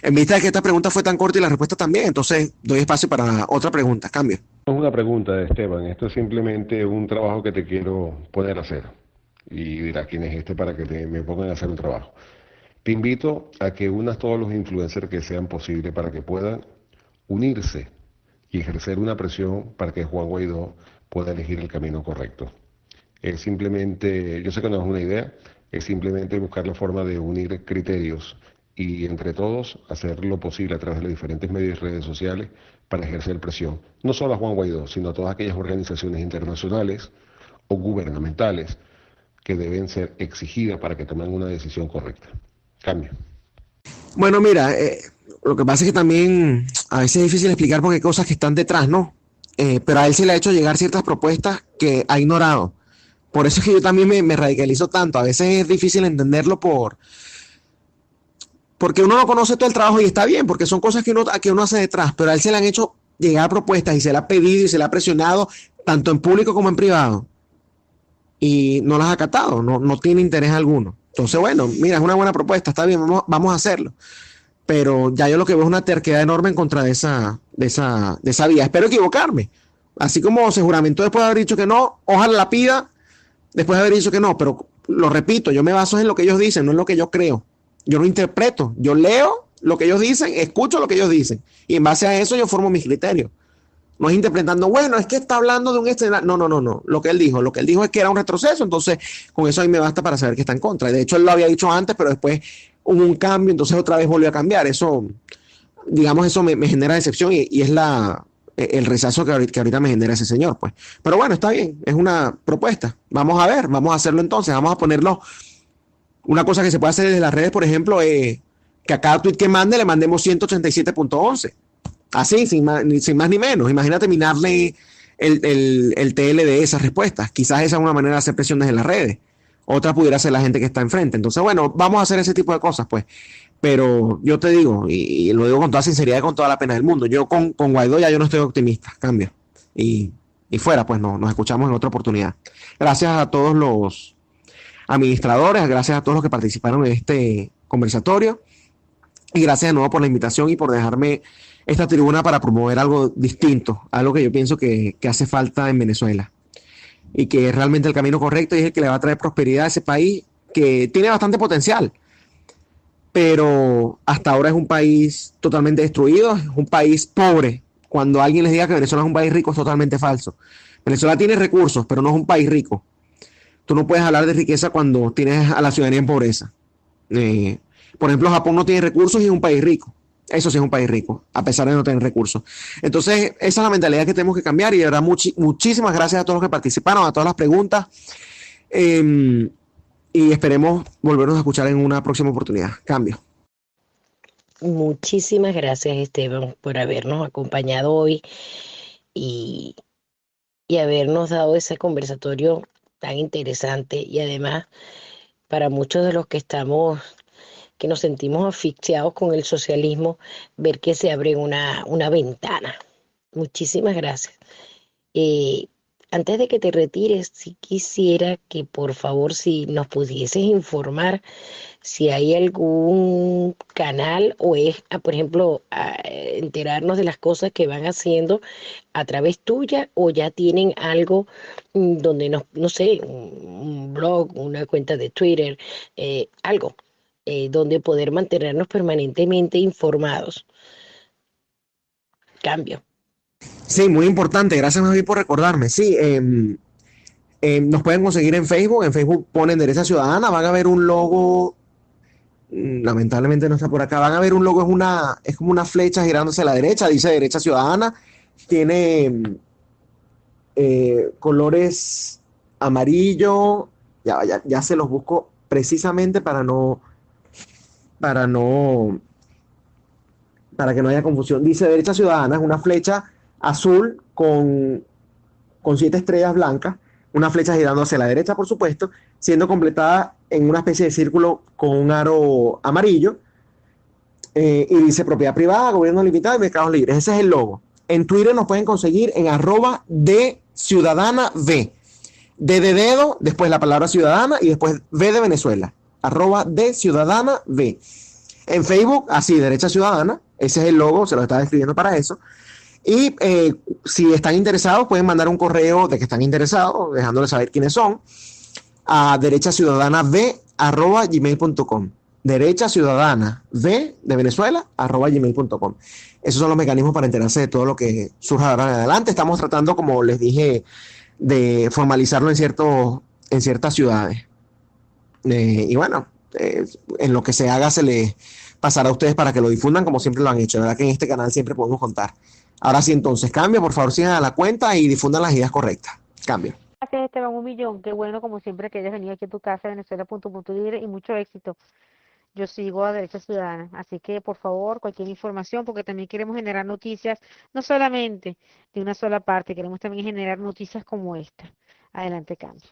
En vista de que esta pregunta fue tan corta y la respuesta también, entonces doy espacio para otra pregunta. Cambio. No es una pregunta, Esteban, esto es simplemente un trabajo que te quiero poder hacer. Y dirás, ¿quién es este para que me pongan a hacer un trabajo? Te invito a que unas todos los influencers que sean posibles para que puedan unirse y ejercer una presión para que Juan Guaidó pueda elegir el camino correcto. Es simplemente, yo sé que no es una idea, es simplemente buscar la forma de unir criterios y entre todos hacer lo posible a través de los diferentes medios y redes sociales para ejercer presión, no solo a Juan Guaidó, sino a todas aquellas organizaciones internacionales o gubernamentales que deben ser exigidas para que tomen una decisión correcta. Cambio. Bueno, mira, lo que pasa es que también a veces es difícil explicar porque hay cosas que están detrás, ¿no? Pero a él se le ha hecho llegar ciertas propuestas que ha ignorado. Por eso es que yo también me radicalizo tanto. A veces es difícil entenderlo porque uno no conoce todo el trabajo, y está bien, porque son cosas que uno hace detrás, pero a él se le han hecho llegar propuestas y se le ha pedido y se le ha presionado tanto en público como en privado, y no las ha acatado, no tiene interés alguno. Entonces, bueno, mira, es una buena propuesta, está bien, vamos a hacerlo. Pero ya yo lo que veo es una terquedad enorme en contra de esa vía. Espero equivocarme. Así como se juramentó después de haber dicho que no, ojalá la pida después de haber dicho que no, pero lo repito, yo me baso en lo que ellos dicen, no en lo que yo creo. Yo no interpreto, yo leo lo que ellos dicen, escucho lo que ellos dicen, y en base a eso yo formo mis criterios. No es interpretando, bueno, es que está hablando de un escenario. No. Lo que él dijo es que era un retroceso, entonces con eso a mí me basta para saber que está en contra. De hecho, él lo había dicho antes, pero después hubo un cambio, entonces otra vez volvió a cambiar. Eso, digamos, eso me genera decepción, y es el rechazo que ahorita me genera ese señor, pues. Pero bueno, está bien, es una propuesta. Vamos a ver, vamos a hacerlo entonces, vamos a ponerlo. Una cosa que se puede hacer desde las redes, por ejemplo, que a cada tweet que mande le mandemos 187.11. Así, sin más ni menos. Imagínate minarle el TL de esas respuestas. Quizás esa es una manera de hacer presión desde las redes. Otra pudiera ser la gente que está enfrente. Entonces, bueno, vamos a hacer ese tipo de cosas, pues. Pero yo te digo, y lo digo con toda sinceridad y con toda la pena del mundo, yo con Guaidó ya yo no estoy optimista. Cambio. Y fuera, pues nos escuchamos en otra oportunidad. Gracias a todos los administradores, gracias a todos los que participaron en este conversatorio, y gracias de nuevo por la invitación y por dejarme esta tribuna para promover algo distinto, algo que yo pienso que hace falta en Venezuela, y que es realmente el camino correcto, y es el que le va a traer prosperidad a ese país que tiene bastante potencial, pero hasta ahora es un país totalmente destruido, es un país pobre. Cuando alguien les diga que Venezuela es un país rico, es totalmente falso. Venezuela tiene recursos, pero no es un país rico. Tú no puedes hablar de riqueza cuando tienes a la ciudadanía en pobreza. Por ejemplo, Japón no tiene recursos y es un país rico. Eso sí es un país rico, a pesar de no tener recursos. Entonces, esa es la mentalidad que tenemos que cambiar, y de verdad muchísimas gracias a todos los que participaron, a todas las preguntas, y esperemos volvernos a escuchar en una próxima oportunidad. Cambio. Muchísimas gracias, Esteban, por habernos acompañado hoy y habernos dado ese conversatorio tan interesante, y además para muchos de los que nos sentimos asfixiados con el socialismo, ver que se abre una ventana. Muchísimas gracias. Antes de que te retires, sí quisiera que por favor, si nos pudieses informar si hay algún canal o por ejemplo, enterarnos de las cosas que van haciendo a través tuya, o ya tienen algo donde no sé, un blog, una cuenta de Twitter, algo donde poder mantenernos permanentemente informados. Cambio. Sí, muy importante. Gracias, Javi, por recordarme. Sí, Nos pueden conseguir en Facebook ponen Derecha Ciudadana, van a ver un logo, lamentablemente no está por acá, van a ver un logo, es como una flecha girándose a la derecha, dice Derecha Ciudadana, tiene colores amarillo, ya se los busco precisamente para que no haya confusión. Dice Derecha Ciudadana, es una flecha azul con 7 estrellas blancas, una flecha girando hacia la derecha, por supuesto, siendo completada en una especie de círculo con un aro amarillo, y dice propiedad privada, gobierno limitado y mercados libres. Ese es el logo. En Twitter nos pueden conseguir en @DCiudadanaV. D de dedo, después la palabra ciudadana y después V de Venezuela. @DCiudadanaV. En Facebook, así, Derecha Ciudadana. Ese es el logo, se lo estaba escribiendo para eso. Y si están interesados, pueden mandar un correo de que están interesados, dejándoles saber quiénes son, a derechaciudadanav@gmail.com. Derechaciudadanav de Venezuela @gmail.com. Esos son los mecanismos para enterarse de todo lo que surja ahora en adelante. Estamos tratando, como les dije, de formalizarlo en ciertas ciudades. Y bueno, en lo que se haga se les pasará a ustedes para que lo difundan como siempre lo han hecho. De verdad que en este canal siempre podemos contar. Ahora sí, entonces, cambio, por favor, sigan a la cuenta y difundan las ideas correctas. Cambio. Gracias, Esteban, 1.000.000. Qué bueno, como siempre, que hayas venido aquí a tu casa, Venezuela.libre, y mucho éxito. Yo sigo a Derecha Ciudadana, así que por favor, cualquier información, porque también queremos generar noticias, no solamente de una sola parte, queremos también generar noticias como esta. Adelante, cambio.